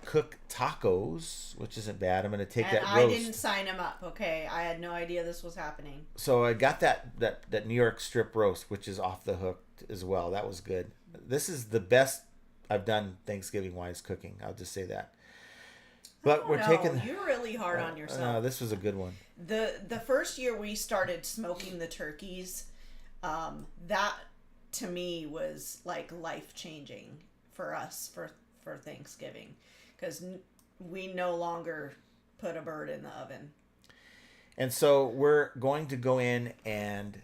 cook tacos, which isn't bad. I'm going to take that roast. I didn't sign him up. Okay, I had no idea this was happening. So I got that New York strip roast, which is off the hook as well. That was good. This is the best I've done Thanksgiving wise cooking. I'll just say that. But you're really hard on yourself. No, this was a good one. The first year we started smoking the turkeys, that to me was like life changing for us for Thanksgiving, because we no longer put a bird in the oven. And so we're going to go in and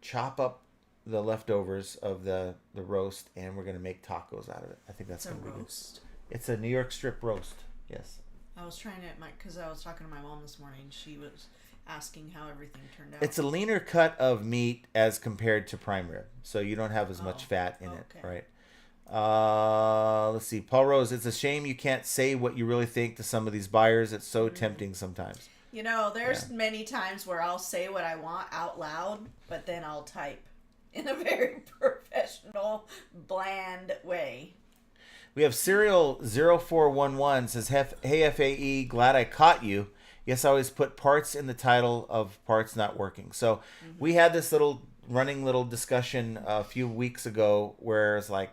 chop up the leftovers of the roast, and we're going to make tacos out of it. I think that's going to be good. It's a New York strip roast. Yes. I was trying to, because I was talking to my mom this morning. She was asking how everything turned out. It's a leaner cut of meat as compared to prime rib, so you don't have as much fat in it, right? Let's see. Paul Rose, it's a shame you can't say what you really think to some of these buyers. It's so tempting sometimes. There's many times where I'll say what I want out loud, but then I'll type in a very professional, bland way. We have Serial 0411 says, hey FAE, glad I caught you. Yes, I always put parts in the title of parts not working. So we had this running discussion a few weeks ago where it's like,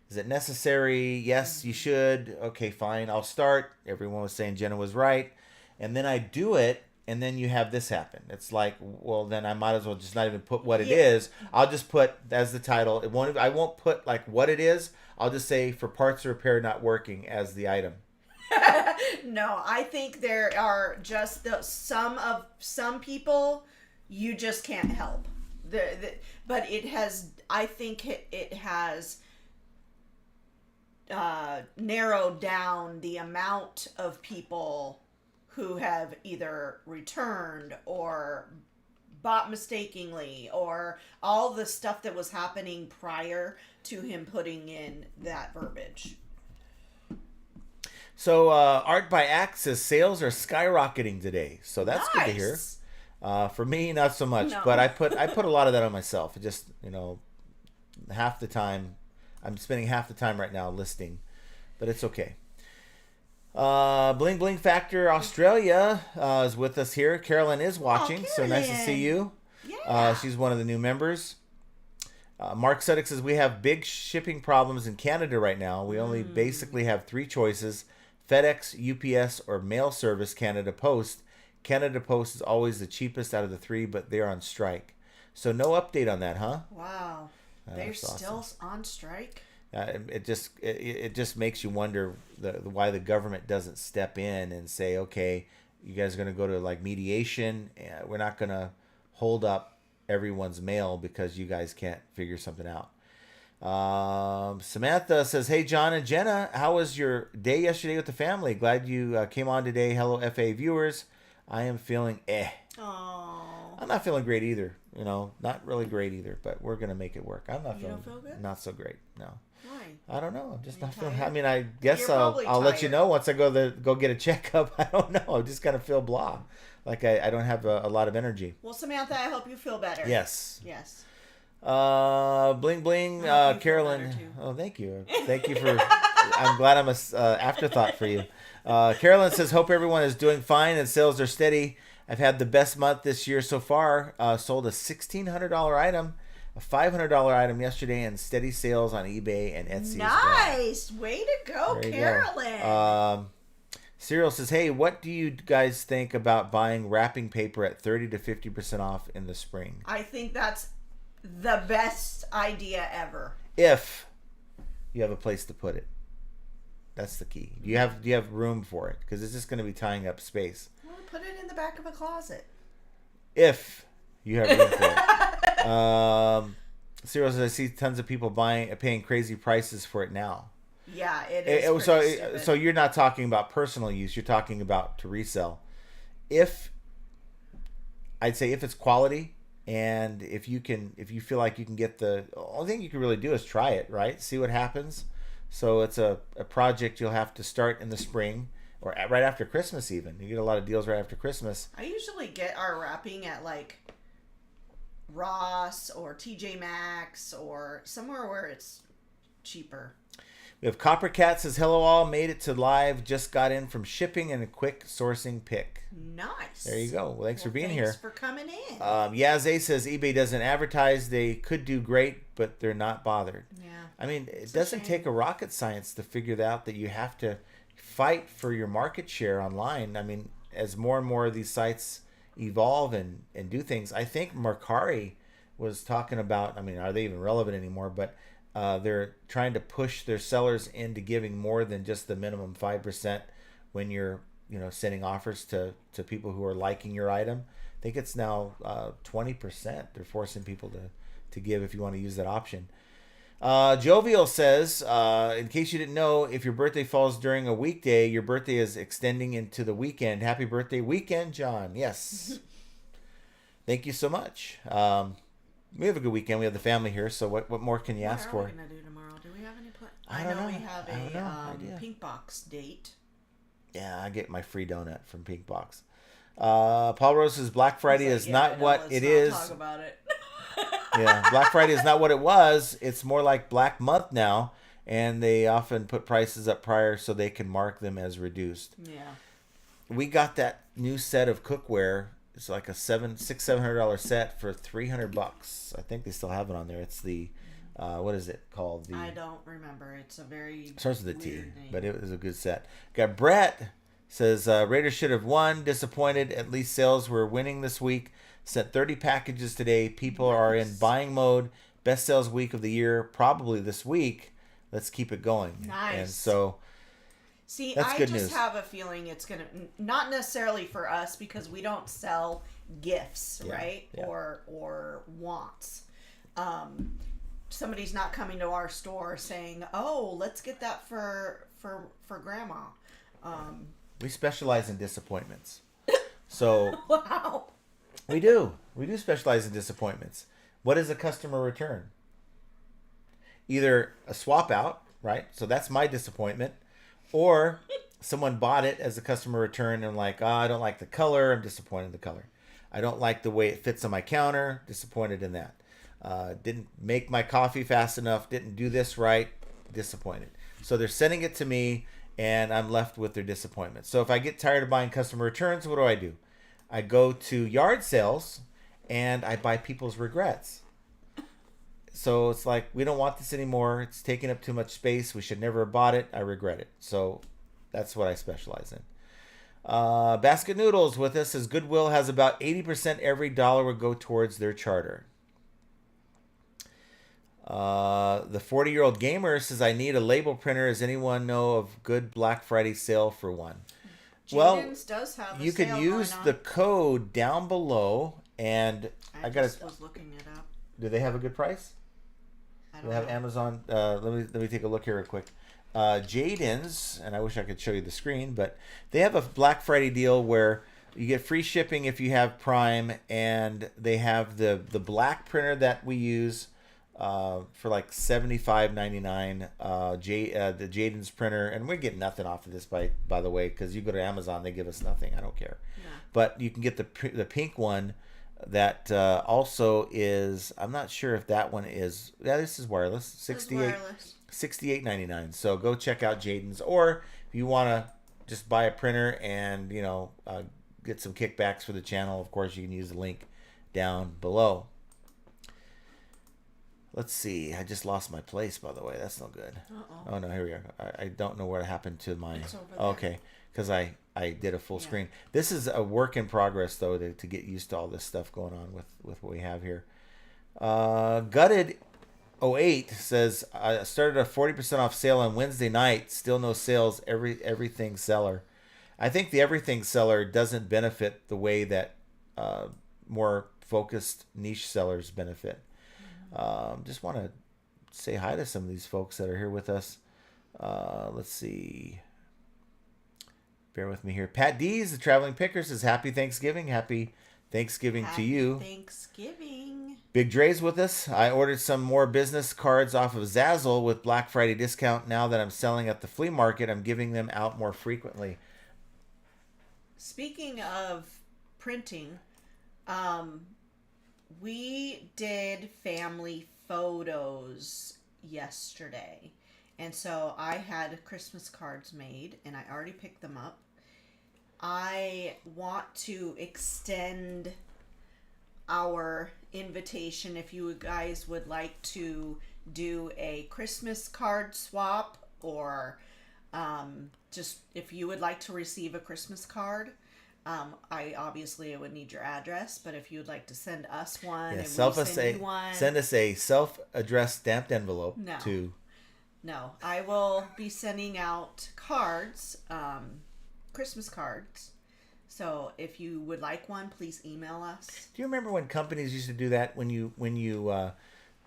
is it necessary? Yes, you should. Okay, fine, I'll start. Everyone was saying Jenna was right. And then I do it, and then you have this happen. It's like, well, then I might as well just not even put what it is. I'll just put as the title. I won't put like what it is. I'll just say for parts repair not working as the item. No, I think there are just some people you just can't help. But it has, I think it has narrowed down the amount of people who have either returned or bought mistakenly, or all the stuff that was happening prior to him putting in that verbiage. So Art by Axe says sales are skyrocketing today, so that's good to hear. For me, not so much, but I put a lot of that on myself. It just half the time, I'm spending half the time right now listing, but it's okay. Bling Bling Factor Australia is with us here. Carolyn is watching, so nice to see you. Yeah. She's one of the new members. Mark Sudick says, we have big shipping problems in Canada right now. We only basically have 3 choices: FedEx, UPS, or Mail Service Canada Post. Canada Post is always the cheapest out of the 3, but they're on strike. So no update on that, huh? Wow. They're still on strike? It just makes you wonder why the government doesn't step in and say, okay, you guys are going to go to like mediation. We're not going to hold up everyone's mail because you guys can't figure something out. Samantha says, "Hey John and Jenna, how was your day yesterday with the family? Glad you came on today. Hello FA viewers. I am feeling Oh. I'm not feeling great either. You know, not really great either. But we're gonna make it work. I'm not You feeling don't feel good? not so great. No, Why? I don't know. I'm just Are you not feeling. tired? I mean, I guess You're probably I'll let you tired. know once I go get a checkup. I don't know. I just kind of feel blah, like I don't have a lot of energy. Well, Samantha, I hope you feel better. Yes. Yes. Bling bling, I hope you feel Carolyn. better, too. Oh, thank you for. I'm glad I'm a afterthought for you. Carolyn says, "Hope everyone is doing fine and sales are steady. I've had the best month this year so far. Sold a $1,600 item, a $500 item yesterday, and steady sales on eBay and Etsy." Nice. Way to go, There you Carolyn. go. Cyril says, "Hey, what do you guys think about buying wrapping paper at 30 to 50% off in the spring? I think that's the best idea ever. If you have a place to put it. That's the key. Do you have room for it? Because it's just going to be tying up space. Well, put it in the back of a closet. If you have room for it. Cyril says, I see tons of people paying crazy prices for it now. Yeah, it is. So you're not talking about personal use. You're talking about to resell. I'd say if it's quality and if you feel like you can get the only thing you can really do is try it, right? See what happens. So it's a project you'll have to start in the spring or right after Christmas even. You get a lot of deals right after Christmas. I usually get our wrapping at like Ross or TJ Maxx or somewhere where it's cheaper. We have Copper Cat says, "Hello all, made it to live, just got in from shipping and a quick sourcing pick." Nice. There you go. Well, thanks for being here. Thanks for coming in. Yazay says, "eBay doesn't advertise. They could do great, but they're not bothered." Yeah. I mean, it doesn't take a rocket science to figure out that you have to fight for your market share online. I mean, as more and more of these sites evolve and do things, I think Mercari was talking about, I mean, are they even relevant anymore? But they're trying to push their sellers into giving more than just the minimum 5% when you're sending offers to people who are liking your item. I think it's now 20%. They're forcing people to give if you want to use that option. Jovial says, in case you didn't know, if your birthday falls during a weekday, your birthday is extending into the weekend. Happy birthday weekend, John. Yes. Thank you so much. We have a good weekend. We have the family here, so what more can you ask for? What are we going to do tomorrow? Do we have any plans? I don't know. We have a Pink Box date. Yeah, I get my free donut from Pink Box. Paul Rose says Black Friday is not what it is. Talk about it. Yeah, Black Friday is not what it was. It's more like Black Month now, and they often put prices up prior so they can mark them as reduced. Yeah. We got that new set of cookware. It's like a $700 set for $300. I think they still have it on there. It's the what is it called? I don't remember. It's a very starts with a T, name. but it was a good set. Got Brett says Raiders should have won. Disappointed. At least sales were winning this week. Sent 30 packages today. People are in buying mode. Best sales week of the year, probably this week. Let's keep it going. Nice. And so. See, that's I good just news. have a feeling it's going to, not necessarily for us because we don't sell gifts, right? Yeah. Or wants. Somebody's not coming to our store saying, "Oh, let's get that for grandma." We specialize in disappointments. So Wow. we do specialize in disappointments. What is a customer return? Either a swap out, right? So that's my disappointment. Or someone bought it as a customer return and like, I don't like the color. I'm disappointed in the color. I don't like the way it fits on my counter. Disappointed in that. Didn't make my coffee fast enough. Didn't do this right. Disappointed. So they're sending it to me and I'm left with their disappointment. So if I get tired of buying customer returns, what do? I go to yard sales and I buy people's regrets. So it's like, we don't want this anymore. It's taking up too much space. We should never have bought it. I regret it. So that's what I specialize in. Basket Noodles with us says Goodwill has about 80% every dollar would go towards their charter. The 40-year-old gamer says, I need a label printer. Does anyone know of good Black Friday sale for one? Jadens does have a you can sale use going on. the code down below, and I just was looking it up. Do they have a good price? I We don't have know. Amazon. Let me take a look here real quick. Jadens, and I wish I could show you the screen, but they have a Black Friday deal where you get free shipping if you have Prime, and they have the black printer that we use for like $75.99. The Jadens printer, and we get nothing off of this by the way, because you go to Amazon, they give us nothing. I don't care. No. But you can get the pink one that also is. I'm not sure if that one is. Yeah, this is wireless. It's wireless. $68.99. So go check out Jadens, or if you want to just buy a printer and get some kickbacks for the channel, of course you can use the link down below. Let's see. I just lost my place, by the way. That's no good. Uh-oh. Oh no, here we are. I don't know what happened to my. It's over there. Okay, because I did a full screen. This is a work in progress though to get used to all this stuff going on with what we have here. Gutted 08 says I started a 40% off sale on Wednesday night. Still no sales. Everything seller. I think the everything seller doesn't benefit the way that more focused niche sellers benefit. Just want to say hi to some of these folks that are here with us. Let's see. Bear with me here. Pat D's, the Traveling Picker, says happy Thanksgiving. Happy Thanksgiving to you. Thanksgiving. Big Dre's with us. I ordered some more business cards off of Zazzle with Black Friday discount. Now that I'm selling at the flea market, I'm giving them out more frequently. Speaking of printing, we did family photos yesterday. And so I had Christmas cards made, and I already picked them up. I want to extend our invitation if you guys would like to do a Christmas card swap, or just if you would like to receive a Christmas card. I would need your address, but if you would like to send us one, and we send you one, send us a self-addressed stamped envelope. No, I will be sending out cards, Christmas cards. So if you would like one, please email us. Do you remember when companies used to do that when you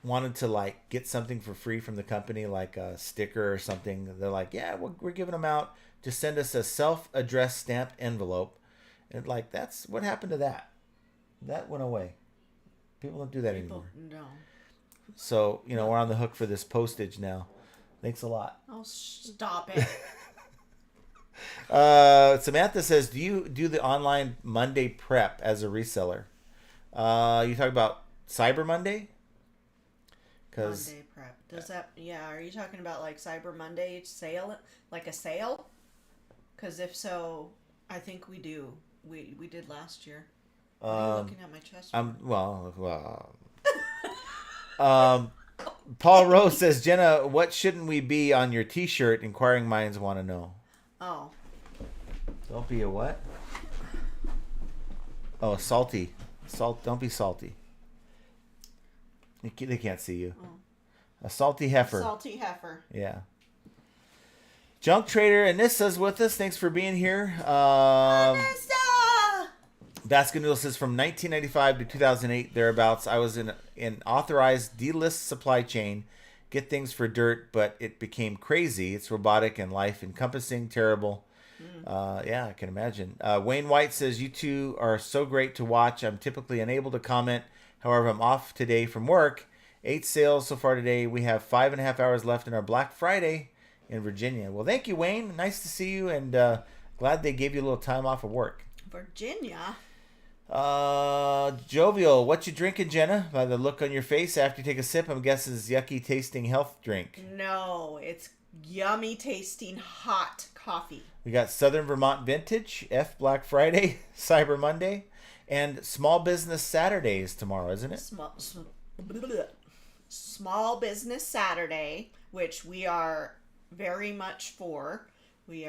wanted to like get something for free from the company, like a sticker or something? They're like, yeah, we're giving them out. Just send us a self-addressed stamped envelope. And like, that's what happened to that. That went away. People don't do that anymore. No. So, we're on the hook for this postage now. Thanks a lot. Oh, stop it. Samantha says, do you do the online Monday prep as a reseller? You talk about Cyber Monday? Monday prep. Does that, are you talking about like Cyber Monday sale, like a sale? Because if so, I think we do. We did last year. Are you looking at my chest? Paul Rose says, Jenna, what shouldn't we be on your t-shirt? Inquiring minds want to know. Oh. Don't be a what? Oh, salty. Don't be salty. They can't see you. Oh. A salty heifer. Salty heifer. Yeah. Junk Trader Anissa's with us. Thanks for being here. Anissa! Baskin Noodle says from 1995 to 2008, thereabouts, I was in authorized D-list supply chain. Get things for dirt, but it became crazy. It's robotic and life encompassing, terrible. Yeah, I can imagine. Wayne White says, you two are so great to watch. I'm typically unable to comment. However, I'm off today from work. 8 sales so far today. We have 5.5 hours left in our Black Friday in Virginia. Well, thank you, Wayne. Nice to see you, and glad they gave you a little time off of work. Virginia. Jovial, what you drinking, Jenna? By the look on your face after you take a sip, I'm guessing it's yucky tasting health drink. No, it's yummy tasting hot coffee. We got Southern Vermont Vintage, F Black Friday, Cyber Monday, and Small Business Saturdays tomorrow, isn't it? Small Business Saturday, which we are very much for. We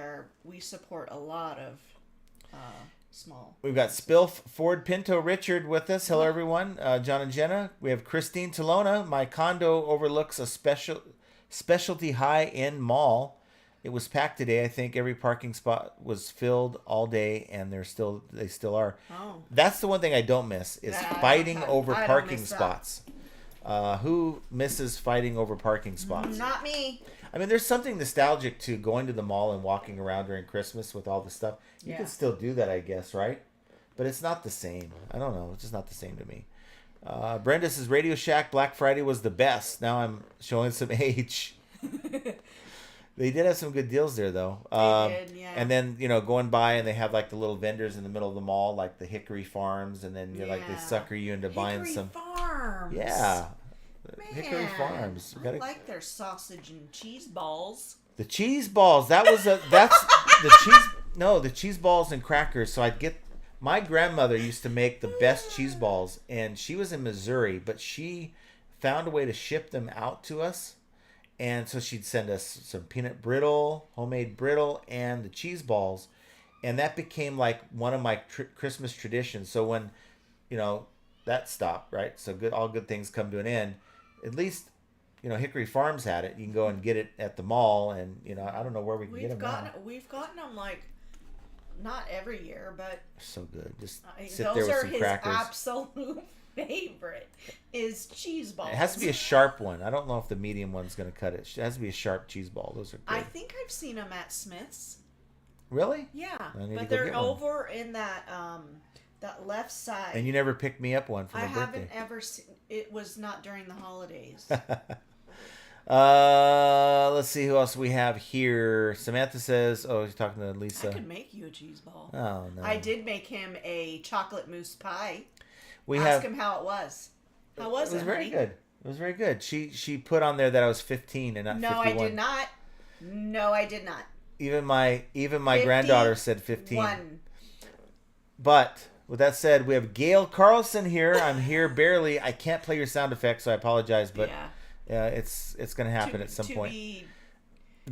support a lot of small. We've got Spilf Ford Pinto Richard with us. Hello, everyone. John and Jenna. We have Christine Tolona. My condo overlooks a specialty high-end mall. It was packed today. I think every parking spot was filled all day, and they still are. Oh. That's the one thing I don't miss is fighting over parking spots. Who misses fighting over parking spots? Not me. I mean, there's something nostalgic to going to the mall and walking around during Christmas with all the stuff. You can still do that, I guess, right? But it's not the same. I don't know. It's just not the same to me. Brenda says, Radio Shack Black Friday was the best. Now I'm showing some age. They did have some good deals there, though. They did, yeah. And then, going by and they have like the little vendors in the middle of the mall, like the Hickory Farms, and then like they sucker you into buying some. Hickory Farms. Yeah. Man, Hickory Farms. I like their sausage and cheese balls. The cheese balls. That's the cheese. No, the cheese balls and crackers. So I'd get. My grandmother used to make the best cheese balls, and she was in Missouri, but she found a way to ship them out to us. And so she'd send us some peanut brittle, homemade brittle, and the cheese balls. And that became like one of my Christmas traditions. So when, that stopped, right? So all good things come to an end. At least, Hickory Farms had it. You can go and get it at the mall. And, I don't know where we can get them now. We've gotten them like, not every year, but. So good. Just sit there with some crackers. Those are his absolute favorite is cheese balls. It has to be a sharp one. I don't know if the medium one's going to cut it. It has to be a sharp cheese ball. Those are good. I think I've seen them at Smith's. Really? Yeah, but they're over in that left side. And you never picked me up one for my birthday. I haven't ever seen. It was not during the holidays. Let's see who else we have here. Samantha says, he's talking to Lisa. I could make you a cheese ball. Oh, no. I did make him a chocolate mousse pie. Ask him how it was. How was it? It was very good. It was very good. She put on there that I was 15 and not 51. No, I did not. Even my granddaughter said 15. But with that said, we have Gail Carlson here. I'm here barely. I can't play your sound effects, so I apologize. But it's going to happen at some point.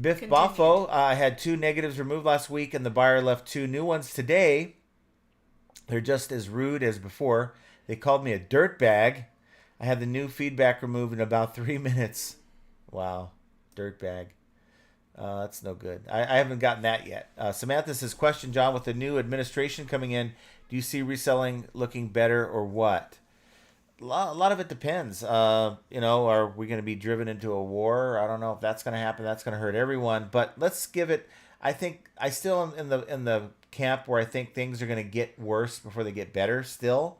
Biff Boffo, I had 2 negatives removed last week, and the buyer left 2 new ones today. They're just as rude as before. They called me a dirtbag. I had the new feedback removed in about 3 minutes. Wow, dirtbag. That's no good. I haven't gotten that yet. Samantha says, question, John, with the new administration coming in, do you see reselling looking better or what? A lot of it depends. Are we going to be driven into a war? I don't know if that's going to happen. That's going to hurt everyone. But let's give it. I think I still am in the camp where I think things are going to get worse before they get better. Still,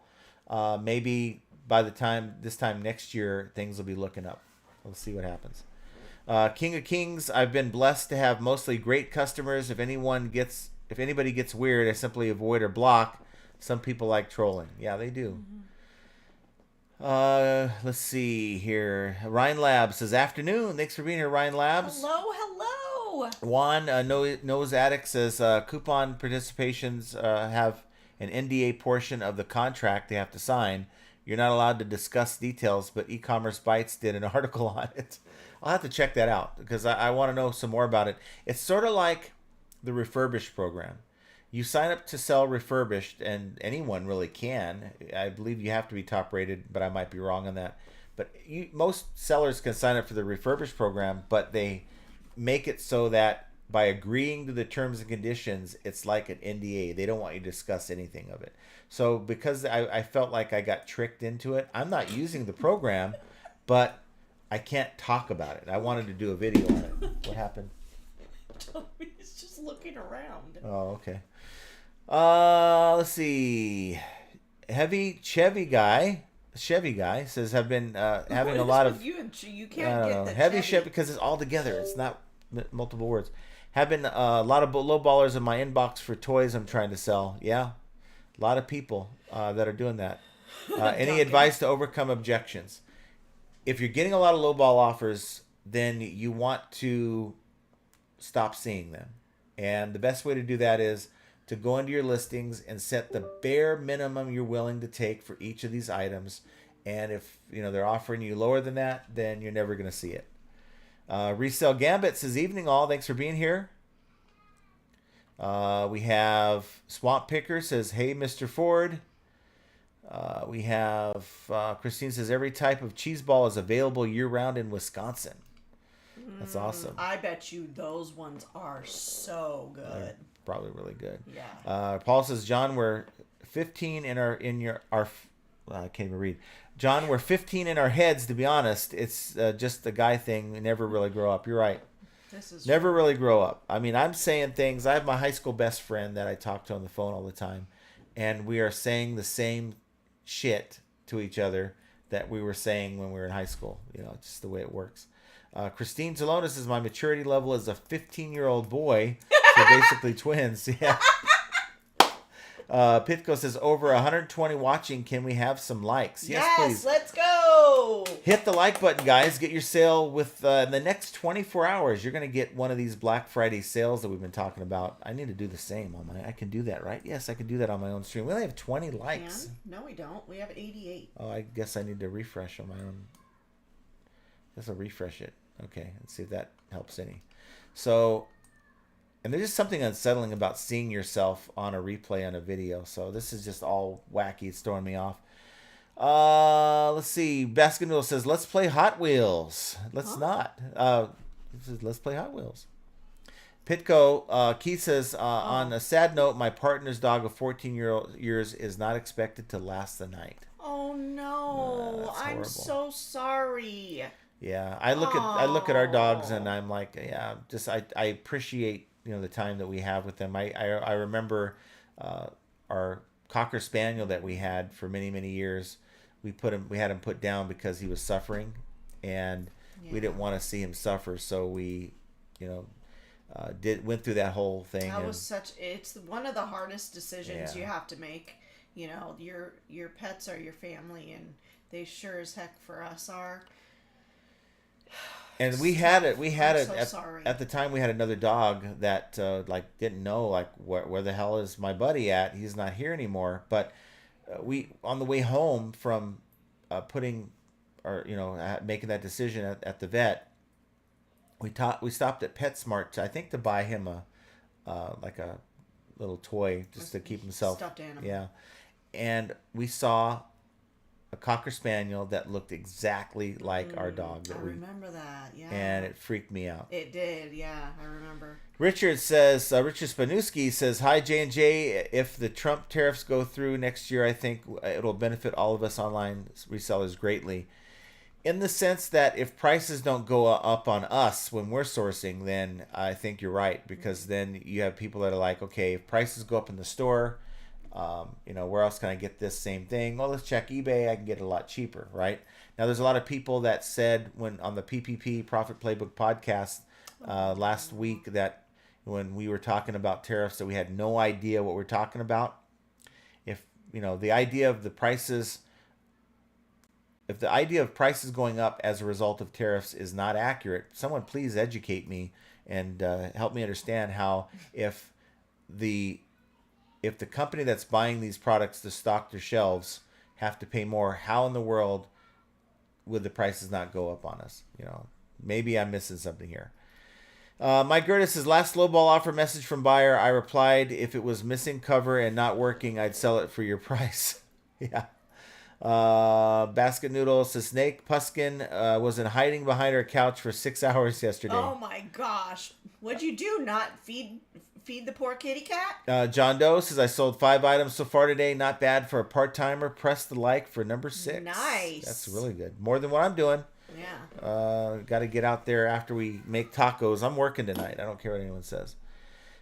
maybe by this time next year, things will be looking up. We'll see what happens. King of Kings, I've been blessed to have mostly great customers. If anybody gets weird, I simply avoid or block. Some people like trolling. Yeah, they do. Let's see here. Ryan Labs says, afternoon. Thanks for being here, Ryan Labs. Hello. Juan Nose Addict says, coupon participations have an NDA portion of the contract they have to sign. You're not allowed to discuss details, but e-commerce Bytes did an article on it. I'll have to check that out because I want to know some more about it. It's sort of like the refurbished program. You sign up to sell refurbished, and anyone really can. I believe you have to be top rated, but I might be wrong on that. But most sellers can sign up for the refurbished program, but they make it so that by agreeing to the terms and conditions, it's like an NDA. They don't want you to discuss anything of it. So because I felt like I got tricked into it, I'm not using the program, but I can't talk about it. I wanted to do a video on it. What happened? He's just looking around. Oh, okay. Let's see. Chevy guy says have been having a lot of. You can't get the heavy Chevy because it's all together. It's not multiple words. Have been a lot of low ballers in my inbox for toys I'm trying to sell. Yeah, a lot of people that are doing that. Any advice to overcome objections? If you're getting a lot of lowball offers, then you want to stop seeing them. And the best way to do that is to go into your listings and set the bare minimum you're willing to take for each of these items. And if they're offering you lower than that, then you're never going to see it. Resell Gambit says, evening all, thanks for being here. We have Swamp Picker says, hey, Mr. Ford. We have Christine says, every type of cheese ball is available year-round in Wisconsin. That's awesome. I bet you those ones are so good. They're probably really good. Yeah. Paul says, John, we're 15 in our I can't even read. John, we're 15 in our heads, to be honest. It's just a guy thing. We never really grow up. You're right. This is Never really grow up. I mean, I'm saying things. I have my high school best friend that I talk to on the phone all the time, and we are saying the same shit to each other that we were saying when we were in high school. You know, it's just the way it works. Christine Zalonis says, my maturity level is a 15-year-old boy. So basically twins. Yeah. Pitco says, over 120 watching. Can we have some likes? Yes, please. Let's go. Hit the like button, guys. Get your sale with in the next 24 hours. You're going to get one of these Black Friday sales that we've been talking about. I need to do the same on my. I can do that, right? Yes, I can do that on my own stream. We only have 20 likes. No, we don't. We have 88. Oh, I guess I need to refresh on my own. I guess I'll refresh it. Okay, let's see if that helps any. So, and there's just something unsettling about seeing yourself on a replay on a video. So this is just all wacky. It's throwing me off. Let's see. Basket Noodle says, let's play Hot Wheels. Let's not. This is, let's play Hot Wheels. Pitco, Keith says, on a sad note, my partner's dog of 14 years is not expected to last the night. Oh no, I'm so sorry. Yeah, I look at our dogs and I'm like, yeah, just I appreciate, you know, the time that we have with them. I remember our Cocker Spaniel that we had for many years. We had him put down because he was suffering, and we didn't want to see him suffer, so we, you know, went through that whole thing. It's one of the hardest decisions you have to make. You know, your pets are your family, and they sure as heck for us are. And we had it at the time. We had another dog that like didn't know like where the hell is my buddy at? He's not here anymore. But we on the way home from making that decision at the vet, we stopped at PetSmart, I think, to buy him like a little toy just to keep himself stuffed animal. Yeah, and we saw a Cocker Spaniel that looked exactly like our dog. Remember that, yeah. And it freaked me out. It did, yeah, I remember. Richard says, Richard Spanuski says, hi, J&J. If the Trump tariffs go through next year, I think it'll benefit all of us online resellers greatly. In the sense that if prices don't go up on us when we're sourcing, then I think you're right. Because then you have people that are like, okay, if prices go up in the store, where else can I get this same thing? Well, let's check eBay. I can get it a lot cheaper, right? Now, there's a lot of people that said when on the PPP Profit Playbook podcast last week that when we were talking about tariffs that we had no idea what we're talking about. If the idea of prices going up as a result of tariffs is not accurate, someone please educate me and help me understand how if the company that's buying these products to stock their shelves have to pay more, how in the world would the prices not go up on us? Maybe I'm missing something here. Mike Gertis says, last lowball offer message from buyer. I replied, if it was missing cover and not working, I'd sell it for your price. Yeah. Basket Noodle says, Snake Puskin was in hiding behind her couch for 6 hours yesterday. Oh my gosh. What'd you do? Not feed the poor kitty cat? John Doe says, I sold 5 items so far today. Not bad for a part-timer. Press the like for number 6. Nice. That's really good. More than what I'm doing. Yeah. Got to get out there after we make tacos. I'm working tonight. I don't care what anyone says.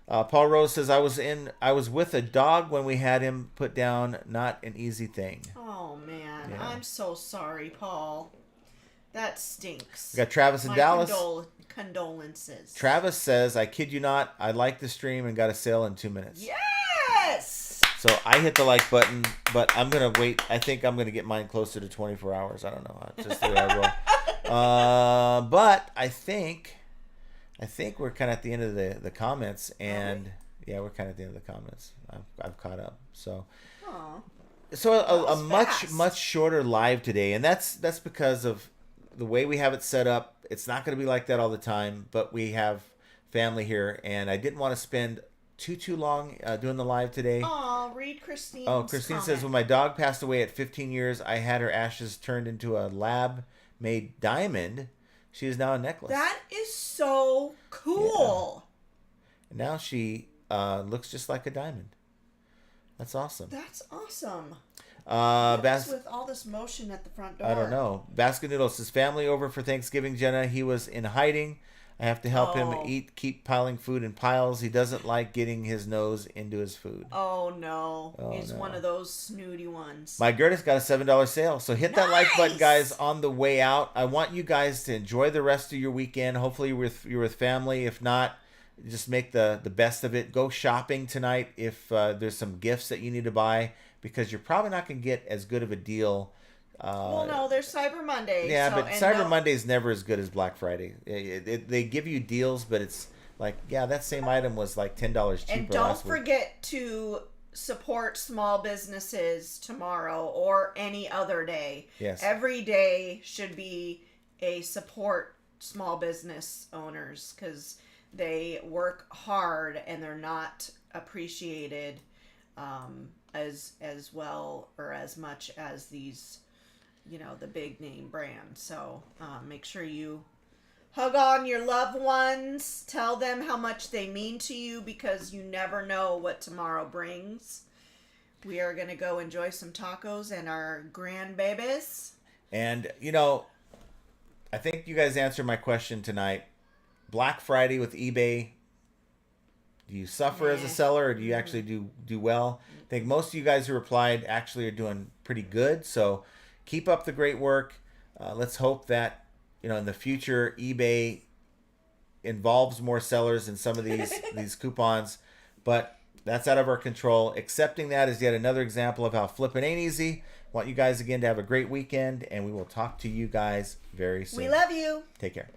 Paul Rose says, I was with a dog when we had him put down. Not an easy thing. Oh, man. Yeah. I'm so sorry, Paul. That stinks. We got Travis in Dallas. Condolences. Travis says, I kid you not, I like the stream and got a sale in 2 minutes. Yes! So I hit the like button, but I'm going to wait. I think I'm going to get mine closer to 24 hours. I don't know. It's just the way I roll. But I think we're kind of at the end of the comments. And yeah, we're kind of at the end of the comments. I've caught up. So, a much shorter live today. And that's because of the way we have it set up. It's not going to be like that all the time, but we have family here, and I didn't want to spend too long doing the live today. Oh, read Christine. Oh, Christine says, when my dog passed away at 15 years, I had her ashes turned into a lab-made diamond. She is now a necklace. That is so cool. Yeah. And now she looks just like a diamond. That's awesome. That's awesome. Bas- with all this motion at the front door. I don't know. Basket Noodles says family over for Thanksgiving, Jenna. He was in hiding. I have to help him keep piling food in piles. He doesn't like getting his nose into his food. Oh no. He's one of those snooty ones. My Gerda's got a $7 sale. So hit that like button, guys, on the way out. I want you guys to enjoy the rest of your weekend. Hopefully you're with family. If not, just make the best of it. Go shopping tonight if there's some gifts that you need to buy, because you're probably not going to get as good of a deal. Well, no, there's Cyber Monday. Yeah, but Cyber Monday is never as good as Black Friday. They give you deals, but it's like, yeah, that same item was like $10 cheaper. And don't forget to support small businesses tomorrow or any other day. Yes. Every day should be a support small business owners, because they work hard and they're not appreciated as well or as much as these, the big name brands. So make sure you hug on your loved ones. Tell them how much they mean to you, because you never know what tomorrow brings. We are going to go enjoy some tacos and our grandbabies. And, I think you guys answered my question tonight. Black Friday with eBay. Do you suffer as a seller, or do you actually do well? I think most of you guys who replied actually are doing pretty good. So keep up the great work. Let's hope that in the future eBay involves more sellers in some of these coupons. But that's out of our control. Accepting that is yet another example of how flipping ain't easy. Want you guys again to have a great weekend, and we will talk to you guys very soon. We love you. Take care.